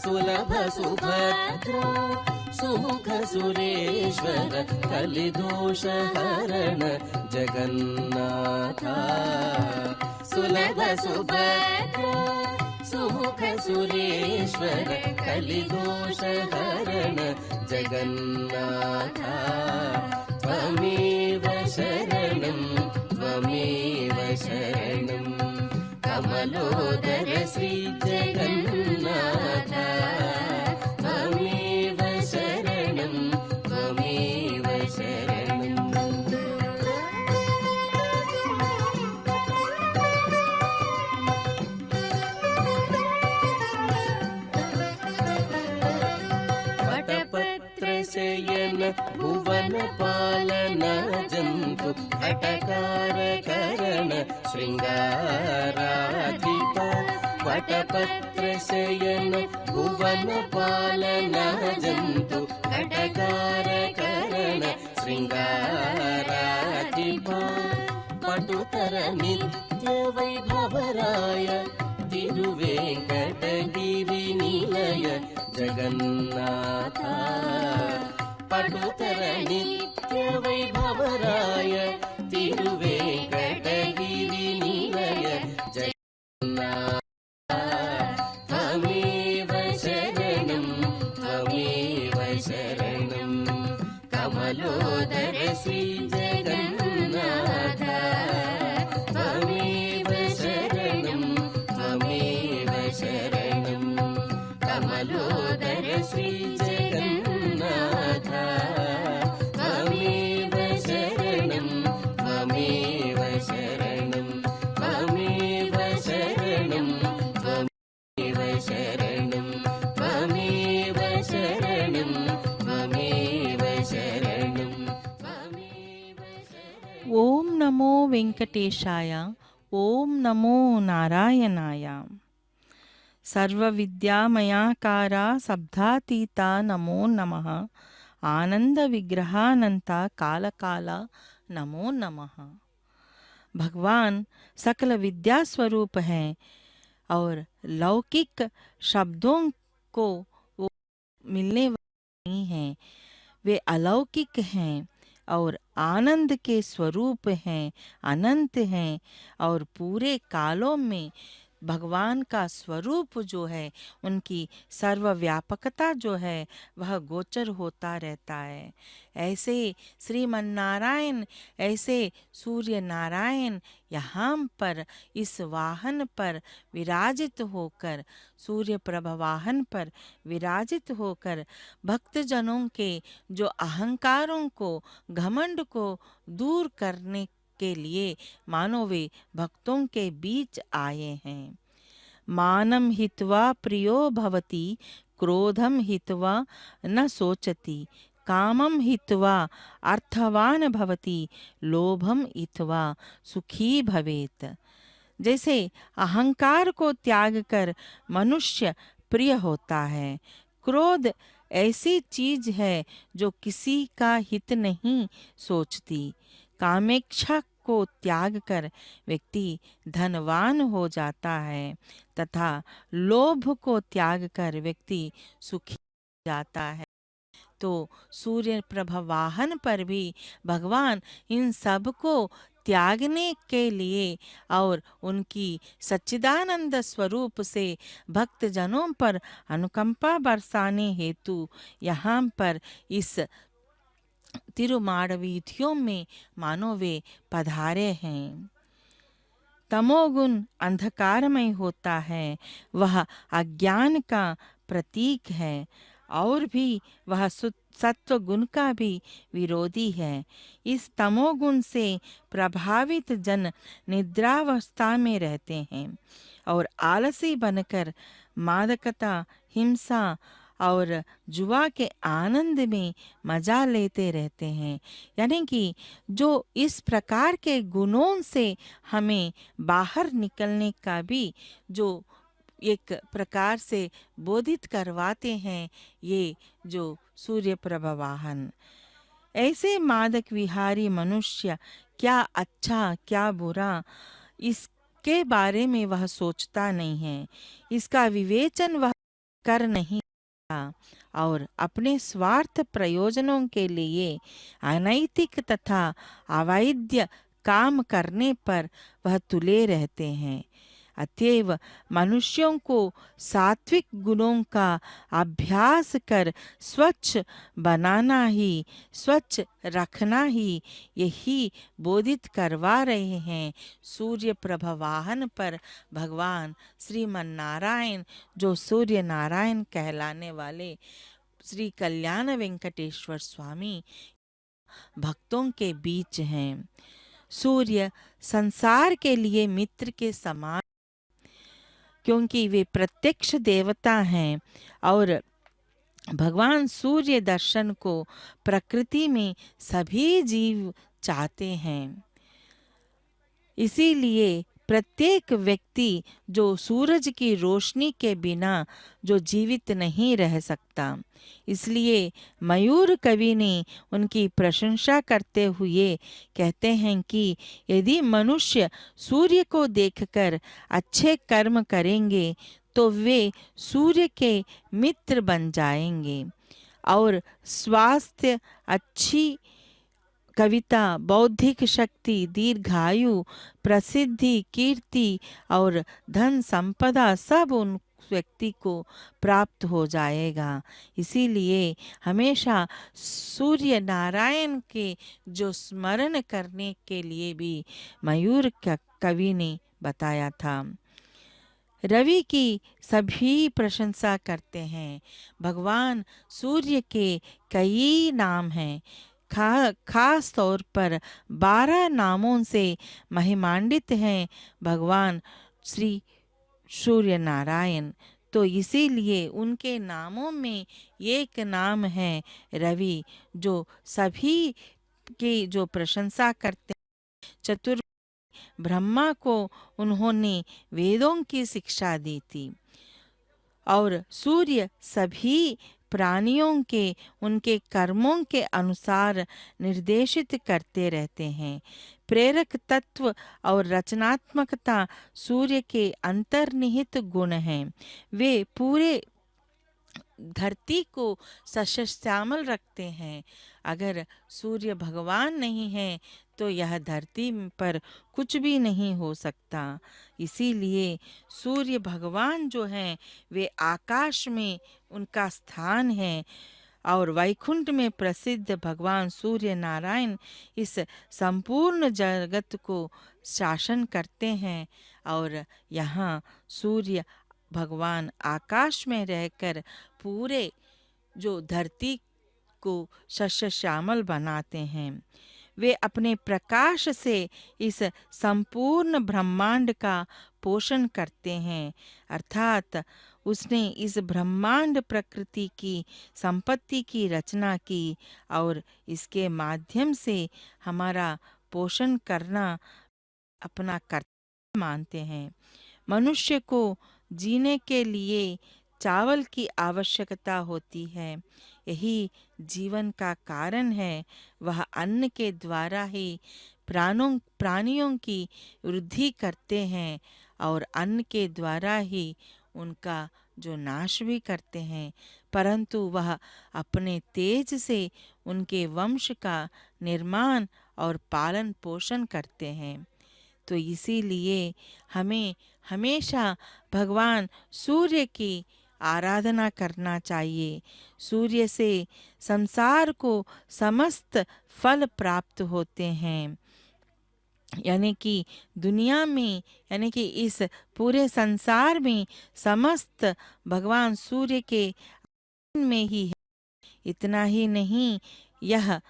सुलभ सुभद्रा सुमुख सुरेश्वर कलिदोष हरण जगन्नाथ सुलभ सुभद्रा सुमुख सुरेश्वर कलिदोष हरण जगन्नाथ त्वमेव शरणं कमलोदर श्री जगन्नाथ त्वमेव शरणं वटपत्रशयन भुवन पालन जन्तु घटकार करण शृङ्गाराधिप वटपत्रशयन भुवन पालन जन्तु घटकार करण शृङ्गाराधिप पटुतर नित्य वैभवराय तिरुवेङ्कटगिरि निलय जगन्नाथ पटुतर नित्य वैभवराय तिरुवेङ्कटगिरि निलय जगन्नाथ त्वमेव शरणं कमलोदर श्री जगन्नाथ त्वमेव शरणं कमलोदर श्री जगन्नाथ त्वमेव शरणं ओम नमो वेंकटेशाय, ओम नमो नारायणाय। सर्वविद्यामयाकारा शब्दातीता नमो नमः। आनंद विग्रहानंता कालकाला नमो नमः। भगवान सकल विद्या स्वरूप हैं और लौकिक शब्दों को वो मिलने वाले नहीं हैं। वे अलौकिक हैं और आनंद के स्वरूप हैं, अनंत हैं और पूरे कालों में भगवान का स्वरूप जो है, उनकी सर्वव्यापकता जो है, वह गोचर होता रहता है। ऐसे श्रीमन्नारायण, ऐसे सूर्य नारायण यहाँ पर इस वाहन पर विराजित होकर, सूर्य प्रभ वाहन पर विराजित होकर भक्तजनों के जो अहंकारों को, घमंड को दूर करने के लिए मानो वे भक्तों के बीच आए हैं। मानम हित्वा प्रियो भवति, क्रोधम हित्वा न सोचति, कामम हित्वा अर्थवान भवति, लोभम हित्वा सुखी भवेत। जैसे अहंकार को त्याग कर मनुष्य प्रिय होता है, क्रोध ऐसी चीज है जो किसी का हित नहीं सोचती, कामेच्छा को त्याग कर व्यक्ति धनवान हो जाता है तथा लोभ को त्याग कर व्यक्ति सुखी हो जाता है। तो सूर्य प्रभ वाहन पर भी भगवान इन सब को त्यागने के लिए और उनकी सच्चिदानंद स्वरूप से भक्त जनों पर अनुकंपा बरसाने हेतु यहाँ पर इस तिरुमाड़वीथियों में मानो वे पधारे हैं। तमोगुण अंधकारमय होता है, वह अज्ञान का प्रतीक है और भी वह सत्व गुण का भी विरोधी है। इस तमोगुण से प्रभावित जन निद्रावस्था में रहते हैं और आलसी बनकर मादकता, हिंसा और जुआ के आनंद में मजा लेते रहते हैं। यानी कि जो इस प्रकार के गुणों से हमें बाहर निकलने का भी जो एक प्रकार से बोधित करवाते हैं, ये जो सूर्य प्रभा वाहन। ऐसे मादक विहारी मनुष्य क्या अच्छा क्या बुरा इसके बारे में वह सोचता नहीं है, इसका विवेचन वह कर नहीं और अपने स्वार्थ प्रयोजनों के लिए अनैतिक तथा अवैध काम करने पर वह तुले रहते हैं। अतएव मनुष्यों को सात्विक गुणों का अभ्यास कर स्वच्छ बनाना ही, स्वच्छ रखना ही यही बोधित करवा रहे हैं सूर्य प्रभा वाहन पर भगवान श्रीमन नारायण, जो सूर्य नारायण कहलाने वाले श्री कल्याण वेंकटेश्वर स्वामी भक्तों के बीच हैं। सूर्य संसार के लिए मित्र के समान, क्योंकि वे प्रत्यक्ष देवता हैं और भगवान सूर्य दर्शन को प्रकृति में सभी जीव चाहते हैं। इसीलिए प्रत्येक व्यक्ति जो सूरज की रोशनी के बिना जो जीवित नहीं रह सकता, इसलिए मयूर कवि ने उनकी प्रशंसा करते हुए कहते हैं कि यदि मनुष्य सूर्य को देखकर अच्छे कर्म करेंगे तो वे सूर्य के मित्र बन जाएंगे और स्वास्थ्य, अच्छी कविता, बौद्धिक शक्ति, दीर्घायु, प्रसिद्धि, कीर्ति और धन संपदा सब उन व्यक्ति को प्राप्त हो जाएगा। इसीलिए हमेशा सूर्य नारायण के जो स्मरण करने के लिए भी मयूर कवि ने बताया था। रवि की सभी प्रशंसा करते हैं। भगवान सूर्य के कई नाम हैं। खास तौर पर 12 नामों से महिमान्वित हैं भगवान श्री सूर्य नारायण। तो इसीलिए उनके नामों में एक नाम है रवि, जो सभी की जो प्रशंसा करते हैं। चतुर ब्रह्मा को उन्होंने वेदों की शिक्षा दी थी और सूर्य सभी प्राणियों के उनके कर्मों के अनुसार निर्देशित करते रहते हैं। प्रेरक तत्व और रचनात्मकता सूर्य के अंतर्निहित गुण हैं। वे पूरे धरती को सस्यश्यामल रखते हैं। अगर सूर्य भगवान नहीं है तो यह धरती पर कुछ भी नहीं हो सकता। इसीलिए सूर्य भगवान जो हैं वे आकाश में उनका स्थान है और वैकुंठ में प्रसिद्ध भगवान सूर्य नारायण इस संपूर्ण जगत को शासन करते हैं और यहाँ सूर्य भगवान आकाश में रहकर पूरे जो धरती को शस्य श्यामल बनाते हैं। वे अपने प्रकाश से इस संपूर्ण ब्रह्मांड का पोषण करते हैं, अर्थात उसने इस ब्रह्मांड प्रकृति की संपत्ति की रचना की और इसके माध्यम से हमारा पोषण करना अपना कर्तव्य मानते हैं। मनुष्य को जीने के लिए चावल की आवश्यकता होती है, यही जीवन का कारण है। वह अन्न के द्वारा ही प्राणियों की वृद्धि करते हैं और अन्न के द्वारा ही उनका जो नाश भी करते हैं, परंतु वह अपने तेज से उनके वंश का निर्माण और पालन पोषण करते हैं। तो इसीलिए हमें हमेशा भगवान सूर्य की आराधना करना चाहिए। सूर्य से संसार को समस्त फल प्राप्त होते हैं। यानी कि दुनिया में, यानी कि इस पूरे संसार में समस्त भगवान सूर्य के में ही है। इतना ही नहीं, यह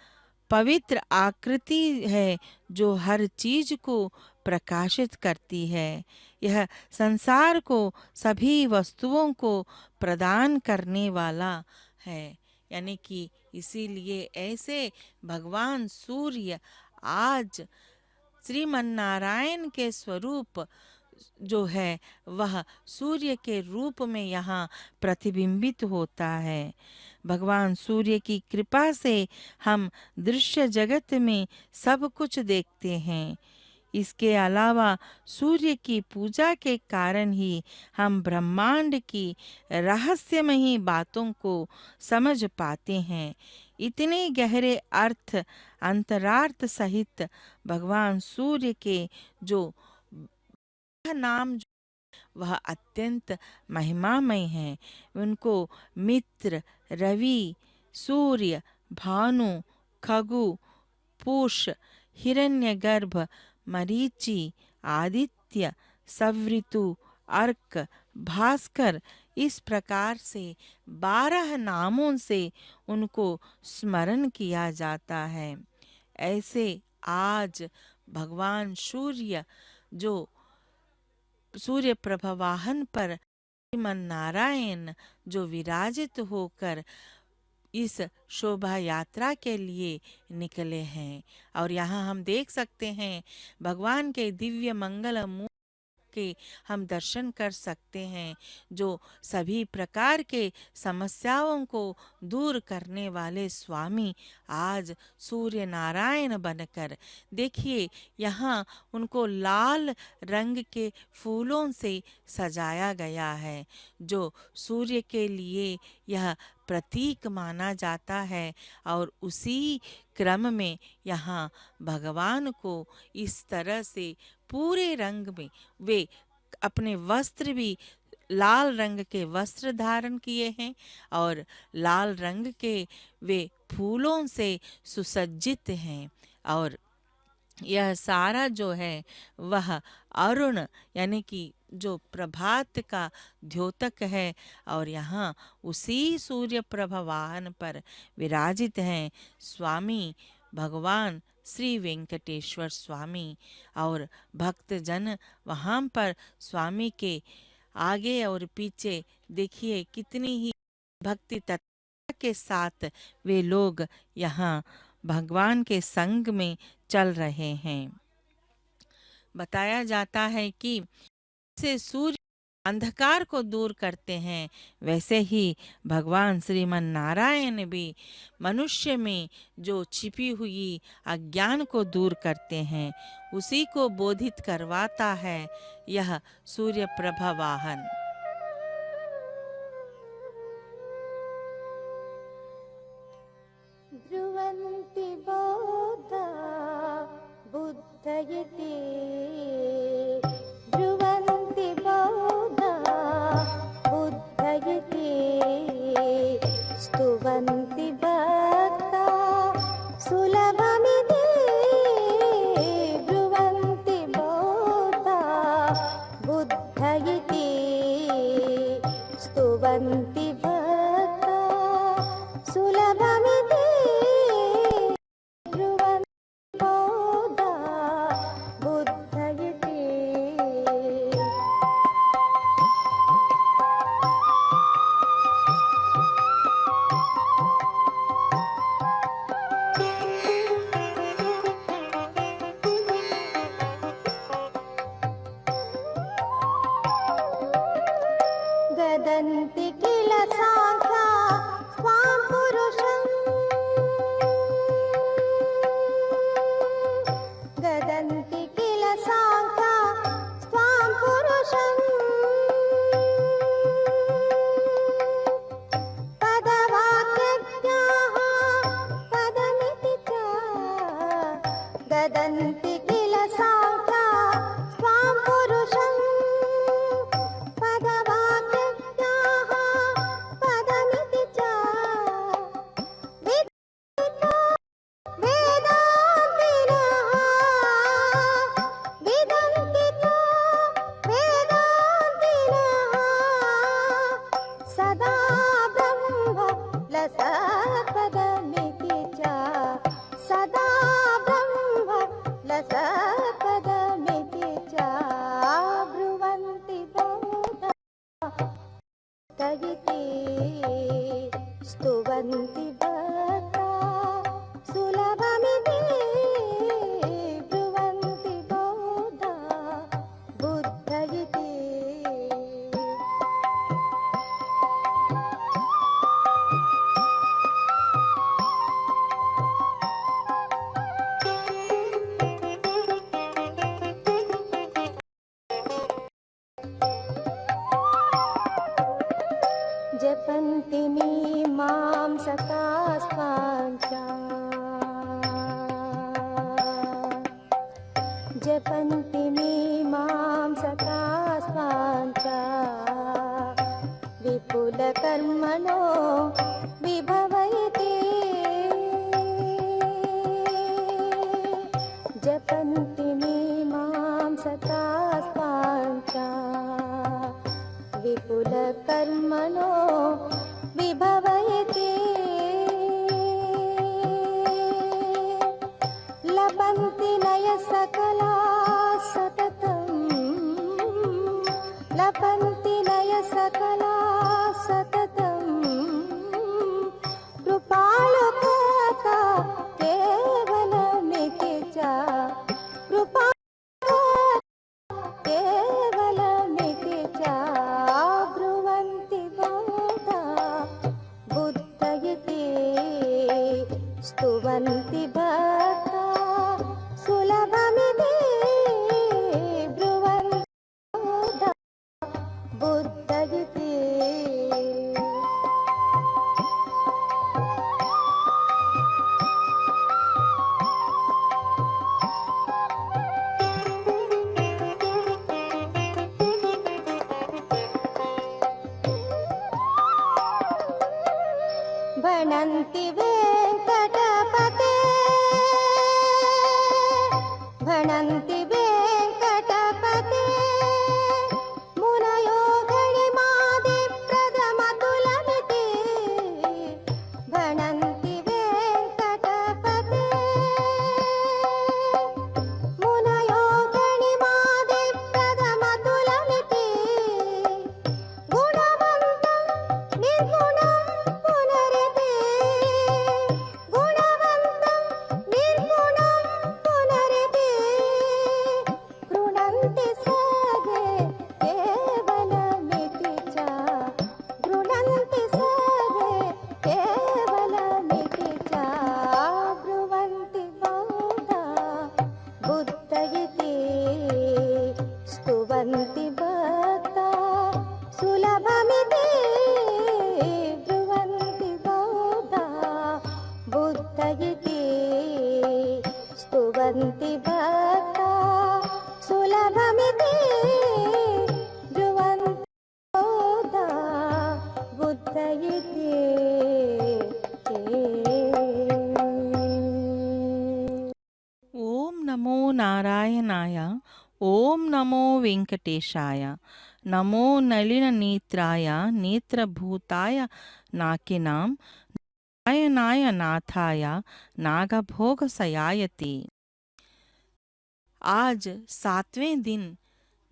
पवित्र आकृति है जो हर चीज को प्रकाशित करती है। यह संसार को सभी वस्तुओं को प्रदान करने वाला है। यानी कि इसीलिए ऐसे भगवान सूर्य आज श्रीमन्नारायण के स्वरूप जो है वह सूर्य के रूप में यहाँ प्रतिबिंबित होता है। भगवान सूर्य की कृपा से हम दृश्य जगत में सब कुछ देखते हैं। इसके अलावा सूर्य की पूजा के कारण ही हम ब्रह्मांड की रहस्यमयी बातों को समझ पाते हैं। इतने गहरे अर्थ अंतरार्थ सहित भगवान सूर्य के जो नाम वह अत्यंत महिमामय है। उनको मित्र, रवि, सूर्य, भानु, खगु, पूष, हिरण्यगर्भ, मरीचि, आदित्य, सवृतु, अर्क, भास्कर, इस प्रकार से 12 नामों से उनको स्मरण किया जाता है। ऐसे आज भगवान सूर्य जो सूर्य प्रभा वाहन पर श्रीमन्नारायण जो विराजित होकर इस शोभा यात्रा के लिए निकले हैं। और यहाँ हम देख सकते हैं भगवान के दिव्य मंगल मुख के हम दर्शन कर सकते हैं, जो सभी प्रकार के समस्याओं को दूर करने वाले स्वामी आज सूर्य नारायण बनकर, देखिए यहाँ उनको लाल रंग के फूलों से सजाया गया है, जो सूर्य के लिए यह प्रतीक माना जाता है। और उसी क्रम में यहाँ भगवान को इस तरह से पूरे रंग में वे अपने वस्त्र भी लाल रंग के वस्त्र धारण किए हैं और लाल रंग के वे फूलों से सुसज्जित हैं। और यह सारा जो है वह अरुण यानी कि जो प्रभात का द्योतक है। और यहाँ उसी सूर्य प्रभा वाहन पर विराजित हैं स्वामी भगवान श्री वेंकटेश्वर स्वामी। और भक्त जन वहाँ पर स्वामी के आगे और पीछे देखिए कितनी ही भक्ति तत्परता के साथ वे लोग यहाँ भगवान के संग में चल रहे हैं। बताया जाता है कि जैसे सूर्य अंधकार को दूर करते हैं, वैसे ही भगवान श्रीमन नारायण भी मनुष्य में जो छिपी हुई अज्ञान को दूर करते हैं, उसी को बोधित करवाता है यह सूर्य प्रभा वाहन। ध्रुवन्ति बौद्धा बुद्धयते ध्रुवन्ति बौद्धा बुद्धयते स्तुवन्ति भक्ता सुलभमिति ध्रुवन्ति बौद्धा बुद्धयते स्तुवन्ति भक्ता सुलभमिति ध्रुवन्ति बौद्धा बुद्धयते वदन्ति किल साङ्ख्या स्वां पुरुषं पदवाक्यज्ञाः पदमिति च विदितो वेदान्तिनः विदन्तितो वेदान्तिनः सदा ब्रह्म लसत्पदमिति च सदा ब्रह्म लसत्पदमिति च ब्रुवन्ति बौद्धा इति स्तुवन्ति भक्ता सुलभमिति ब्रुवन्ति बौद्धा बुद्ध इति जपन्ति मां सकास्वाञ्चा जपन्ति मां सकास्वाञ्चा विपुलकर्मणो विभवैते जपन्ति मां सकास्वाञ्चा विपुलकर्मणो विभवयते लभन्ति नय सकला सततं लभन्ति नय सकला सततं कृपालुकता केवलमिति च कृपा केवलमिति च ब्रुवन्ति बौद्धा बुद्ध इति स्तुवन्ति भक्ता सुलभमिति ब्रुवन्ति बौद्धा बुद्ध इति भणन्ति वेङ्कटपते भणन्ति वेङ्कटपते मुनयो गणिमादिप्रथमतुलमिति भणन्ति वेङ्कटपते मुनयो गणिमादिप्रथमतुलमिति गुणवन्तं निर्गुणं पुनरिति गुणवन्तं निर्गुणं पुनरिति गृह्णन्ति सर्वे केवलमिति च गृह्णन्ति सर्वे केवलमिति च ब्रुवन्ति बौद्धा बुद्ध इति स्तुवन्ति भक्ता सुलभमिति ब्रुवन्ति बौद्धा बुद्ध इति स्तुवन्ति भक्ता सुलभमिति ब्रुवन्ति बौद्धा बुद्ध इति ओम नमो नारायणाय ओम नमो वेंकटेशाय नमो नलिन नेत्राय नेत्रभूताय नाकिनां नारायणाय नाथाय नागभोग सयायते। आज 7वें दिन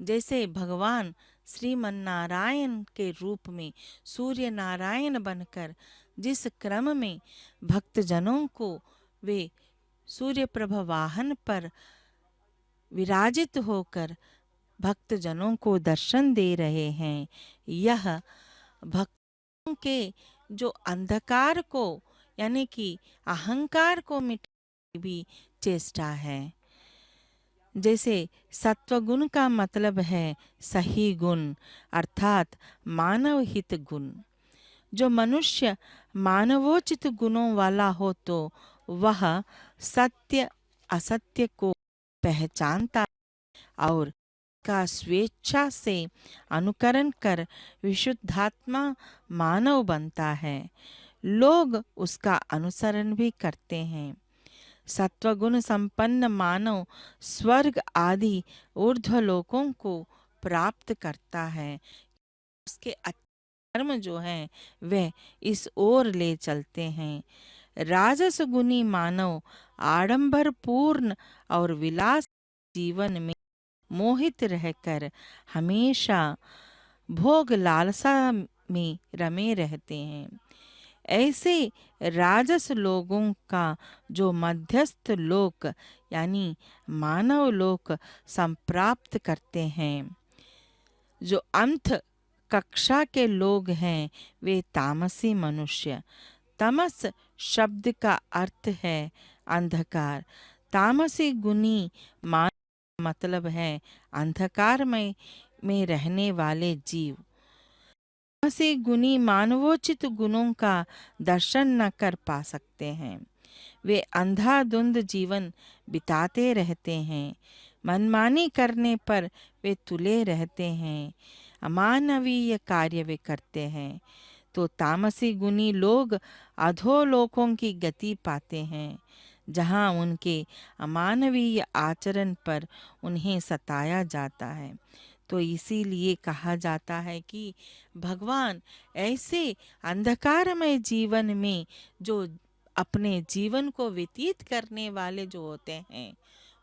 जैसे भगवान श्रीमन्नारायण के रूप में सूर्य नारायण बनकर जिस क्रम में भक्तजनों को वे सूर्य प्रभ वाहन पर विराजित होकर भक्तजनों को दर्शन दे रहे हैं, यह भक्तों के जो अंधकार को यानी कि अहंकार को मिटाने की भी चेष्टा है। जैसे सत्वगुण का मतलब है सही गुण अर्थात मानव हित गुण। जो मनुष्य मानवोचित गुणों वाला हो तो वह सत्य असत्य को पहचानता और का स्वेच्छा से अनुकरण कर विशुद्धात्मा मानव बनता है। लोग उसका अनुसरण भी करते हैं। सत्वगुण संपन्न मानव स्वर्ग आदि ऊर्ध्व लोकों को प्राप्त करता है। उसके कर्म जो हैं वे इस ओर ले चलते हैं। राजस गुणी मानव आडंबर पूर्ण और विलास जीवन में मोहित रहकर हमेशा भोग लालसा में रमे रहते हैं। ऐसे राजस लोगों का जो मध्यस्थ लोक यानी मानव लोक संप्राप्त करते हैं, जो अंत कक्षा के लोग हैं, वे तामसी मनुष्य। तमस शब्द का अर्थ है अंधकार। तामसी गुणी मान मतलब है अंधकार में रहने वाले जीव। तामसी गुणी मानवोचित गुणों का दर्शन न कर पा सकते हैं। वे अंधाधुंध जीवन बिताते रहते हैं। मनमानी करने पर वे तुले रहते हैं। अमानवीय कार्य वे करते हैं। तो तामसी गुणी लोग अधोलोकों की गति पाते हैं, जहाँ उनके अमानवीय आचरण पर उन्हें सताया जाता है। तो इसीलिए कहा जाता है कि भगवान ऐसे अंधकारमय जीवन में जो अपने जीवन को व्यतीत करने वाले जो होते हैं,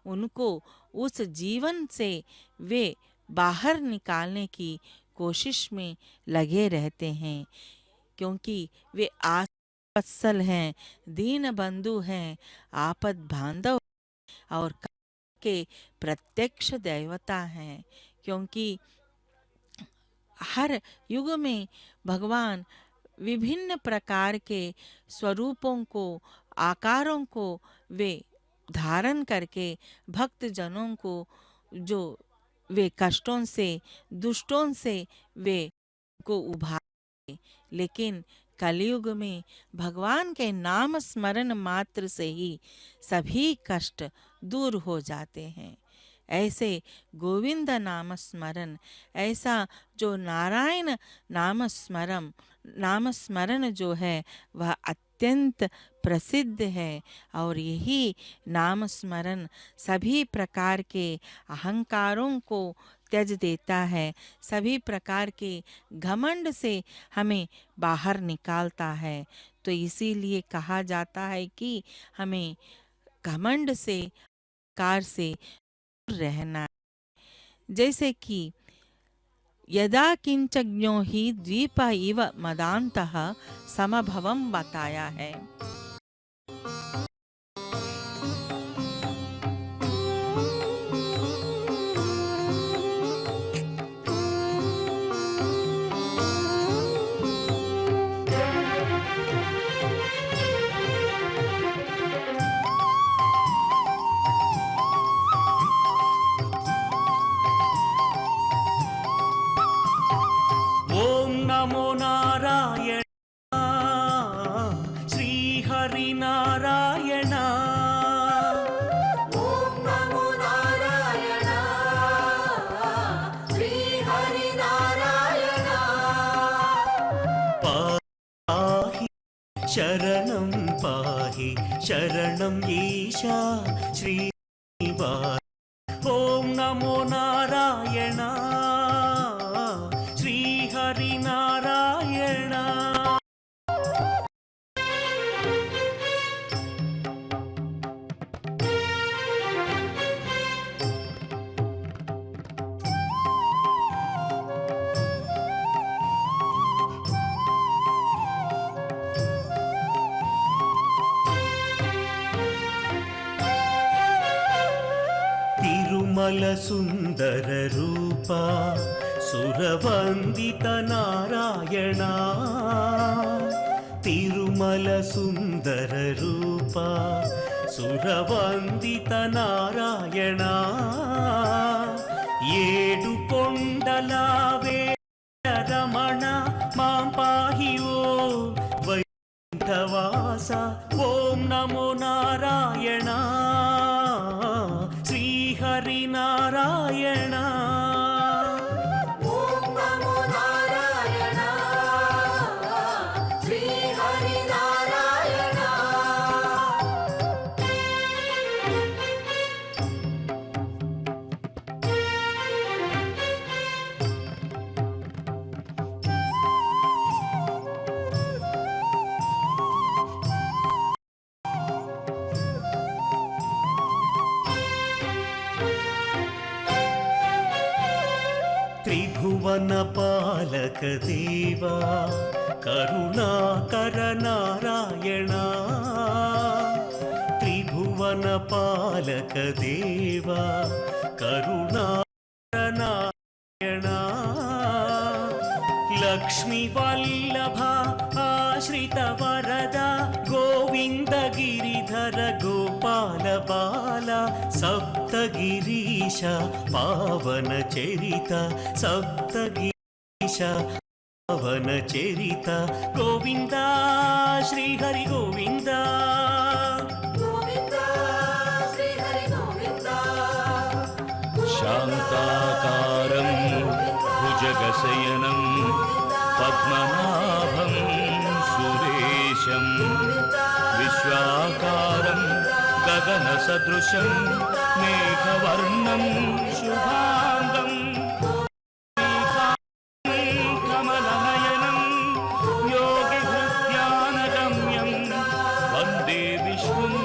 उनको उस जीवन से वे बाहर निकालने की कोशिश में लगे रहते हैं, क्योंकि वे वत्सल हैं, दीन बंधु हैं, आपद बांधव और के प्रत्यक्ष देवता हैं। क्योंकि हर युग में भगवान विभिन्न प्रकार के स्वरूपों को, आकारों को वे धारण करके भक्त जनों को जो वे कष्टों से, दुष्टों से वे को उभारे। लेकिन कलयुग में भगवान के नाम स्मरण मात्र से ही सभी कष्ट दूर हो जाते हैं। ऐसे गोविंद नाम स्मरण, ऐसा जो नारायण नाम स्मरण जो है वह अत्यंत प्रसिद्ध है। और यही नाम स्मरण सभी प्रकार के अहंकारों को त्यज देता है, सभी प्रकार के घमंड से हमें बाहर निकालता है। तो इसीलिए कहा जाता है कि हमें घमंड से, अहंकार से रहना। जैसे कि यदा किंचज्ञो ही द्वीप इव मदान्तः समभवम बताया है। ఓం నమో నారాయణ శ్రీ హరి నారాయణ ఓం నమో నారాయణ శ్రీ హరి నారాయణ పాహి శరణం పాహి శరణం ఈశా శ్రీనివాస ఓం నమో నారాయణ శ్రీ హరి నారాయణ తిరుమల సుందర రూప సురవందిత నారాయణ తిరుమల సుందర రూప సురవందిత నారాయణ ఏడు కొండల రమణ మాం పాహి ఓ వైకుంఠవాస ఓం నమో నారాయణ నారాయణ ఓం నమో నారాయణ శ్రీ హరి నారాయణ త్రిభువన పాలక దేవా కరుణాకర నారాయణ త్రిభువన పాలక దేవా కరుణాకర నారాయణ లక్ష్మీ వల్లభ ఆశ్రిత వరద గోవింద గిరిధర గోపాల బాల సప్తగిరీశ పావన చరిత సప్తగిరీశ పావన చరిత గోవింద శ్రీహరి గోవింద గోవింద శ్రీ హరి గోవింద శాంతాకారం భుజగశయనం పద్మనాభం సురేశం విశ్వాకారం గగన సదృశం మేఘవర్ణం శుభాంగం కమలనయనం యోగి హృద్యానగమ్యం వందే విష్ణుం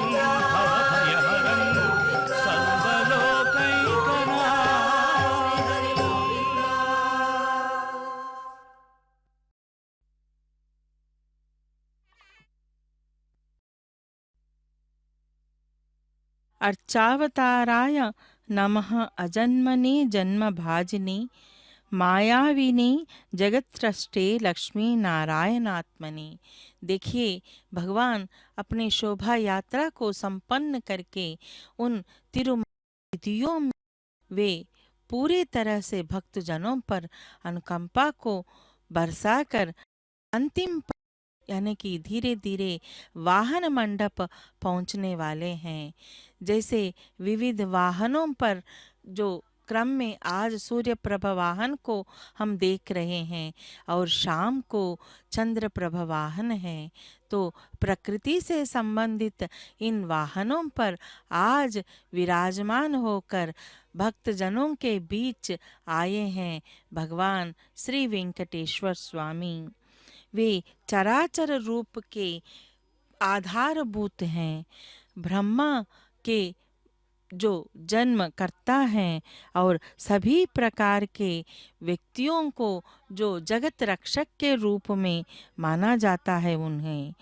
భవభయహరం సర్వలోకైకనాథం. अर्चावताराय नमः अजन्मने जन्मभाजिने मायाविनी जगत्रष्टे लक्ष्मी नारायणात्मने। देखिए, भगवान अपने शोभा यात्रा को संपन्न करके उन तिरुमतियों में वे पूरे तरह से भक्तजनों पर अनुकंपा को बरसाकर अंतिम यानी कि धीरे धीरे वाहन मंडप पहुंचने वाले हैं। जैसे विविध वाहनों पर जो क्रम में आज सूर्य प्रभ वाहन को हम देख रहे हैं और शाम को चंद्र प्रभ वाहन है, तो प्रकृति से संबंधित इन वाहनों पर आज विराजमान होकर भक्तजनों के बीच आए हैं भगवान श्री वेंकटेश्वर स्वामी। वे चराचर रूप के आधारभूत हैं, ब्रह्मा के जो जन्म करता है और सभी प्रकार के व्यक्तियों को जो जगत रक्षक के रूप में माना जाता है, उन्हें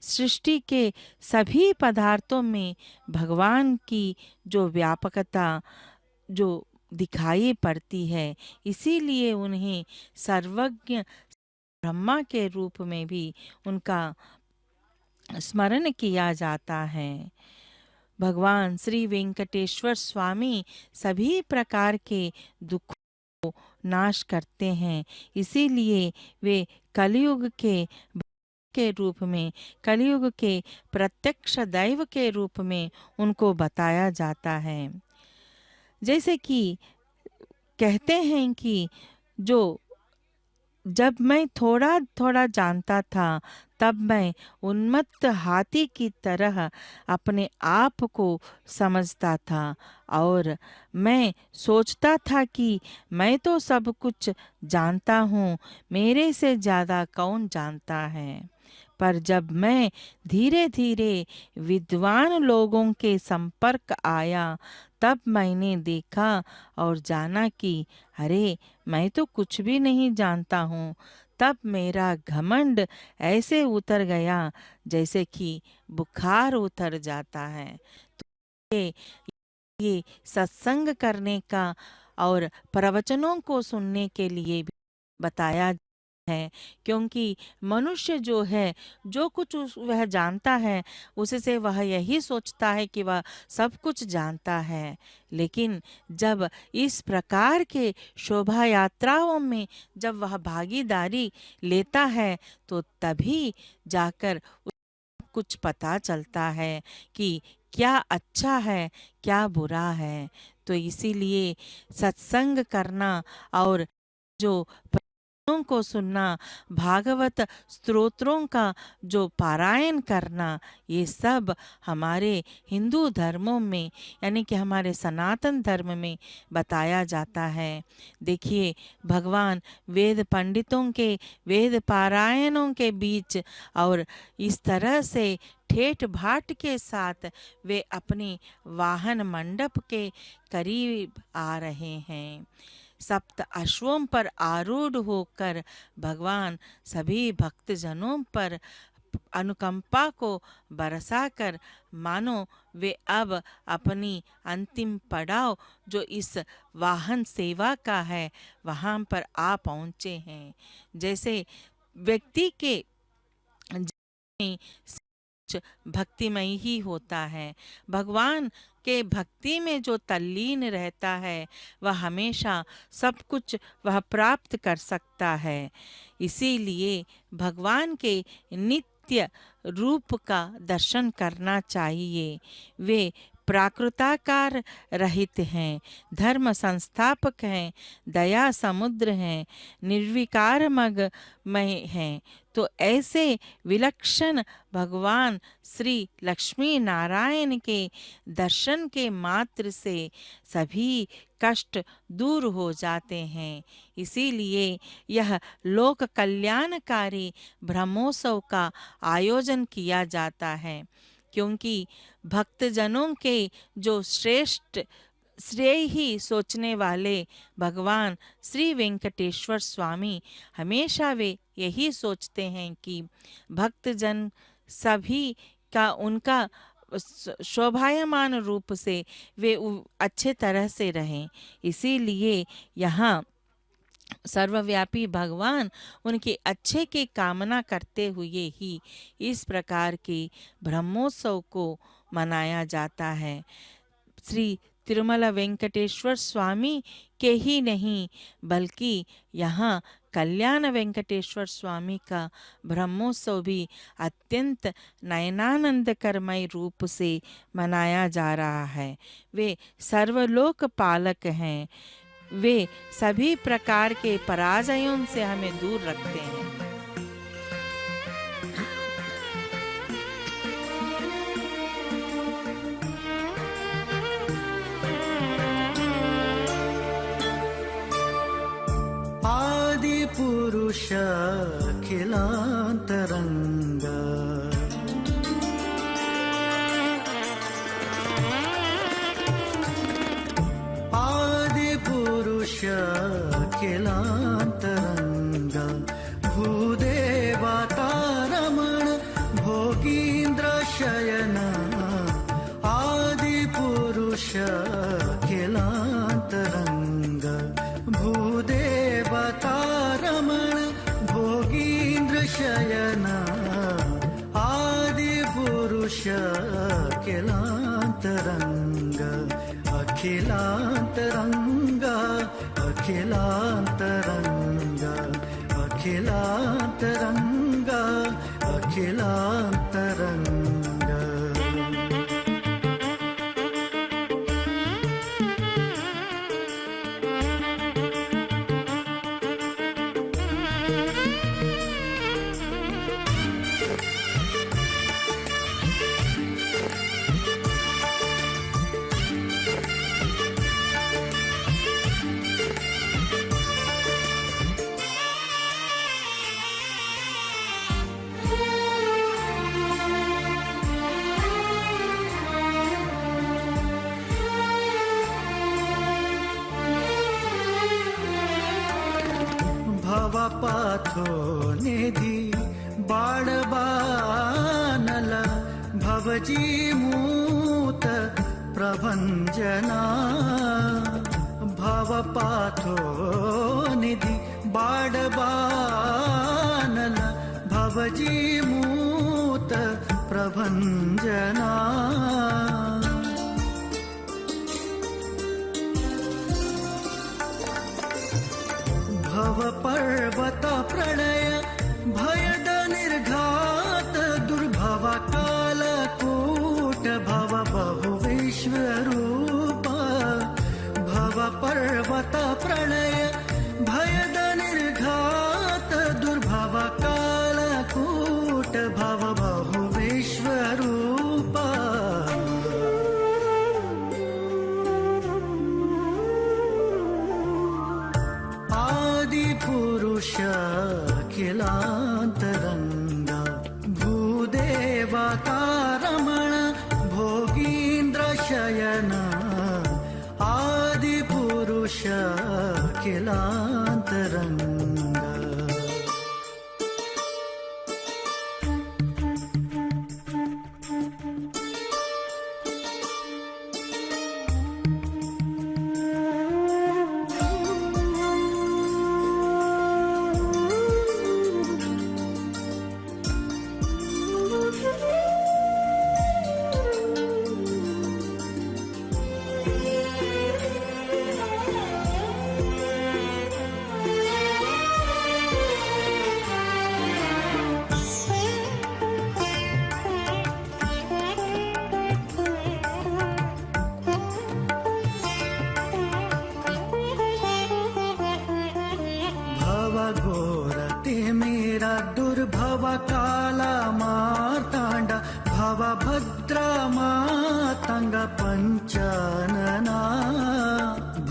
सृष्टि के सभी पदार्थों में भगवान की जो व्यापकता जो दिखाई पड़ती है, इसीलिए उन्हें सर्वज्ञ ब्रह्मा के रूप में भी उनका स्मरण किया जाता है। भगवान श्री वेंकटेश्वर स्वामी सभी प्रकार के दुखों को नाश करते हैं, इसीलिए वे कलयुग के रूप में, कलयुग के प्रत्यक्ष दैव के रूप में उनको बताया जाता है। जैसे कि कहते हैं कि जो जब मैं थोड़ा थोड़ा जानता था, तब मैं उन्मत्त हाथी की तरह अपने आप को समझता था और मैं सोचता था कि मैं तो सब कुछ जानता हूँ, मेरे से ज़्यादा कौन जानता है। पर जब मैं धीरे धीरे विद्वान लोगों के संपर्क आया, तब मैंने देखा और जाना कि अरे, मैं तो कुछ भी नहीं जानता हूँ। तब मेरा घमंड ऐसे उतर गया जैसे कि बुखार उतर जाता है। तो ये सत्संग करने का और प्रवचनों को सुनने के लिए भी बताया है, क्योंकि मनुष्य जो है, जो कुछ वह जानता है, उससे वह यही सोचता है कि वह सब कुछ जानता है। लेकिन जब इस प्रकार के शोभा यात्राओं में जब वह भागीदारी लेता है, तो तभी जाकर कुछ पता चलता है कि क्या अच्छा है क्या बुरा है। तो इसीलिए सत्संग करना और जो भजनों को सुनना, भागवत स्तोत्रों का जो पारायण करना, ये सब हमारे हिंदू धर्मों में यानी कि हमारे सनातन धर्म में बताया जाता है। देखिए, भगवान वेद पंडितों के वेद पारायणों के बीच और इस तरह से ठेठ भाट के साथ वे अपने वाहन मंडप के करीब आ रहे हैं। सप्त अश्वों पर आरूढ़ होकर भगवान सभी भक्तजनों पर अनुकंपा को बरसाकर मानो वे अब अपनी अंतिम पड़ाव जो इस वाहन सेवा का है वहाँ पर आ पहुँचे हैं। जैसे व्यक्ति के जीवन में भक्तिमय ही होता है, भगवान के भक्ति में जो तल्लीन रहता है वह हमेशा सब कुछ वह प्राप्त कर सकता है। इसीलिए भगवान के नित्य रूप का दर्शन करना चाहिए। वे प्राकृताकार रहित हैं, धर्म संस्थापक हैं, दया समुद्र हैं, निर्विकार मगमय हैं। तो ऐसे विलक्षण भगवान श्री लक्ष्मी नारायण के दर्शन के मात्र से सभी कष्ट दूर हो जाते हैं। इसीलिए यह लोक कल्याणकारी ब्रह्मोत्सव का आयोजन किया जाता है, क्योंकि भक्तजनों के जो श्रेष्ठ श्रेय ही सोचने वाले भगवान श्री वेंकटेश्वर स्वामी हमेशा वे यही सोचते हैं कि भक्तजन सभी का उनका शोभायमान रूप से वे अच्छे तरह से रहें। इसीलिए यहाँ सर्वव्यापी भगवान उनके अच्छे की कामना करते हुए ही इस प्रकार के ब्रह्मोत्सव को मनाया जाता है। श्री तिरुमला वेंकटेश्वर स्वामी के ही नहीं बल्कि यहाँ कल्याण वेंकटेश्वर स्वामी का ब्रह्मोत्सव भी अत्यंत नयनानंदकरमय रूप से मनाया जा रहा है। वे सर्वलोक पालक हैं, वे सभी प्रकार के पराजयों से हमें दूर रखते हैं। आदि पुरुष अखिलांतरंग आदि पुरुष अखिलांतरंग भूदेवतारमण भोगींद्र शयन आदि पुरुष अखिलांतरंग भूदेवतारमण भोगींद्र शयन आदि पुरुष अखिलांतरंग अखिलांतरंग अखिलांतरंग अखिलांतरंग अखिलांतरंग। भवपाथो निधि बाळबानल भवजीमूत प्रभंजना भवपाथो निधि बाळबानल भवजीमूत प्रभंजना भव पर्वत प्रणय भयद निर्घात दुर्भवा का भव बहु विश्वरूप भव पर्वत प्रलय भयद निर्घात दुर्भव कालकूट भव बहु विश्वरूप आदिपुरुष अखिलान्तरङ्गा भूदेवतारमण भोगीन्द्र शयन आदिपुरुष अखिलान्तरङ्गा मेरा दुर्भव काला मार्तांड भव भद्रा मातंग पंचानना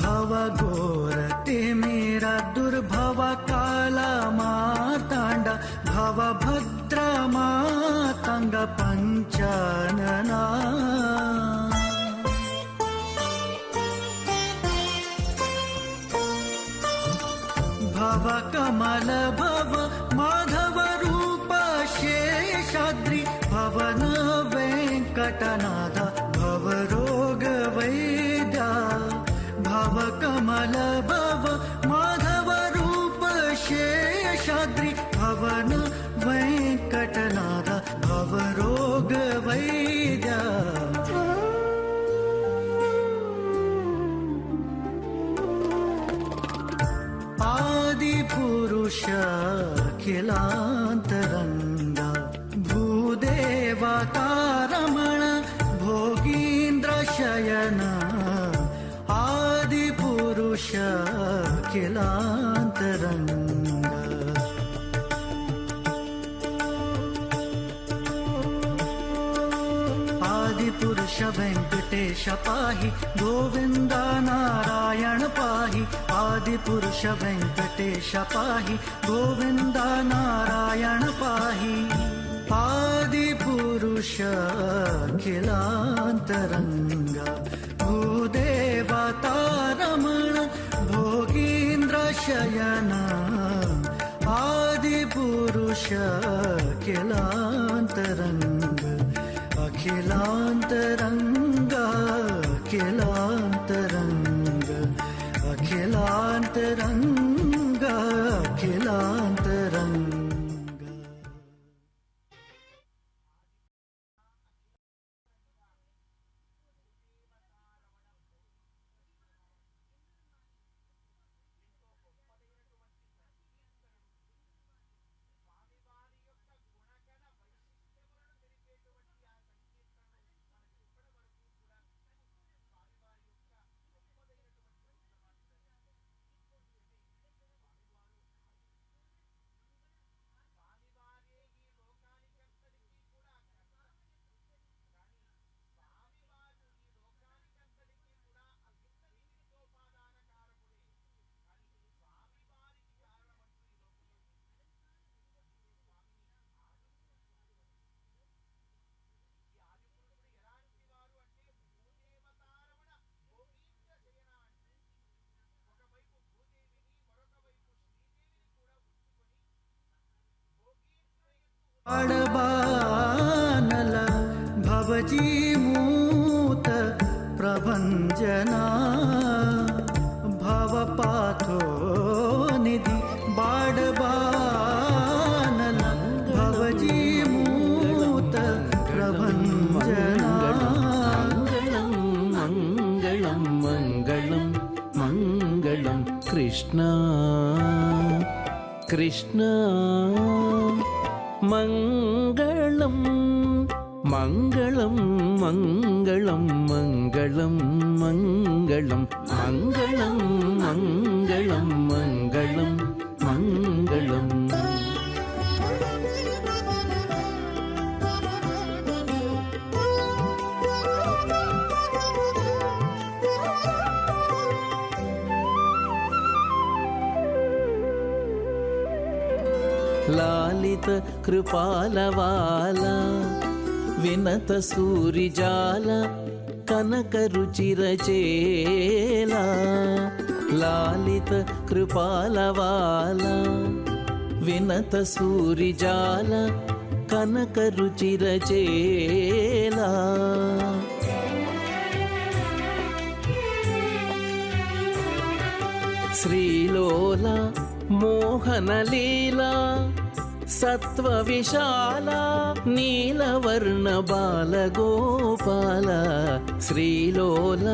भव घोरते मेरा दुर्भव काला मार्तांड भव भद्रा मातंग पंचानना भव कमल भव माधव रूप शेषाद्रि भवन वेंकटनाथ भव रोग वैद्या भव कमल भव माधव रूप शेषाद्रि भवन वेंकटनाथ भव रोग वैद्या आदिपुरुष अखिलान्तरङ्गा भूदेवतारमण भोगीन्द्र शयन आदिपुरुष अखिलान्तरङ्गा आदिपुरुष वेंकटेश पाहि गोविंद नारायण पाहि आदिपुरुष वेंकटेश पाहि गोविंद नारायण पाहि आदिपुरुष अखिलान्तरङ्गा भूदेवतारमण भोगीन्द्र शयन आदिपुरुष अखिलान्तरङ्गा अखिलान्तरङ्गा अखिलान्तरङ्गा अखिलान्तरङ्गा अखिलान्तरङ्गा बाणबानल भवजीमूत प्रभञ्जना भवपाथो निधि बाणबानल भवजीमूत प्रभञ्जना मङ्गलं मङ्गलं मङ्गलं कृष्ण कृष्ण मङ्गलं మంగళం మంగళం మంగళం మంగళం మంగళం మంగళం మంగళం మంగళం. లాలిత కృపాలవాల వినత సూరిజాల కనక రుచిరచేలా. లాలిత కృపాలవాల వినత సూరిజాల కనక రుచిరచేలా. శ్రీలోల మోహనలీలా సత్వ విశాల నీలవర్ణ బాలగోపాల. శ్రీలోల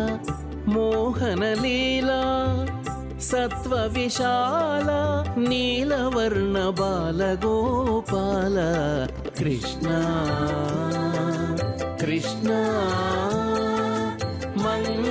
మోహనలీలా సత్వ విశాల నీలవర్ణ బాలగోపాల. కృష్ణ కృష్ణ మంగళం.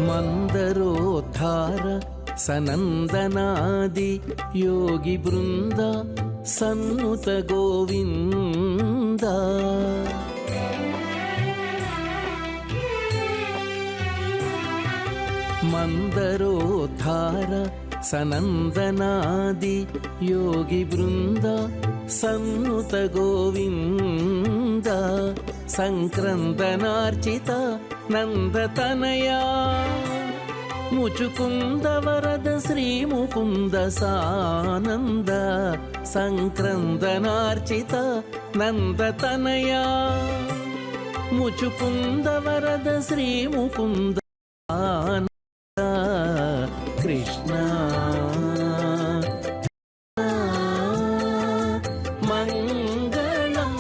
మందరోద్ధార సనందనాది యోగి బృంద సన్నుత గోవింద. మందరోద్ధార సనందనాది యోగి బృంద సన్నుత గోవింద. సంక్రందనార్చిత నందతనయా ముచుకుంద వరద శ్రీ ముకుంద సానంద. సంక్రందనార్చిత నందతనయా ముచుకుంద వరద శ్రీ ముకుంద సానంద. కృష్ణ మంగళం.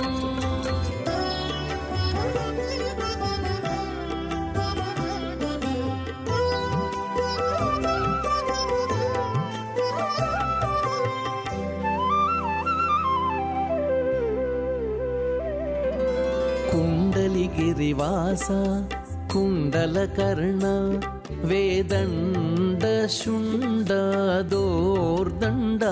కుండలిగిరివాస కుండలకర్ణ వేదండ శుండ దోర్దండ.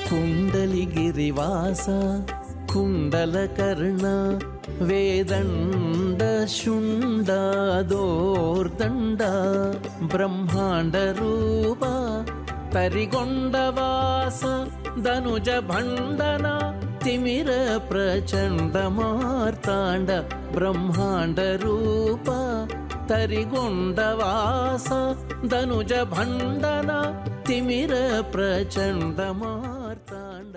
కుండలిగిరివాస కుండలకర్ణ వేదండ శుండ దోర్దండ. బ్రహ్మాండ రూప తరిగొండవాస ధనుజ భండన తిమిర ప్రచండ మార్తాండ. బ్రహ్మాండ రూప తరిగొండవాస ధనుజ భండన తిమిర ప్రచండ మార్తాండ.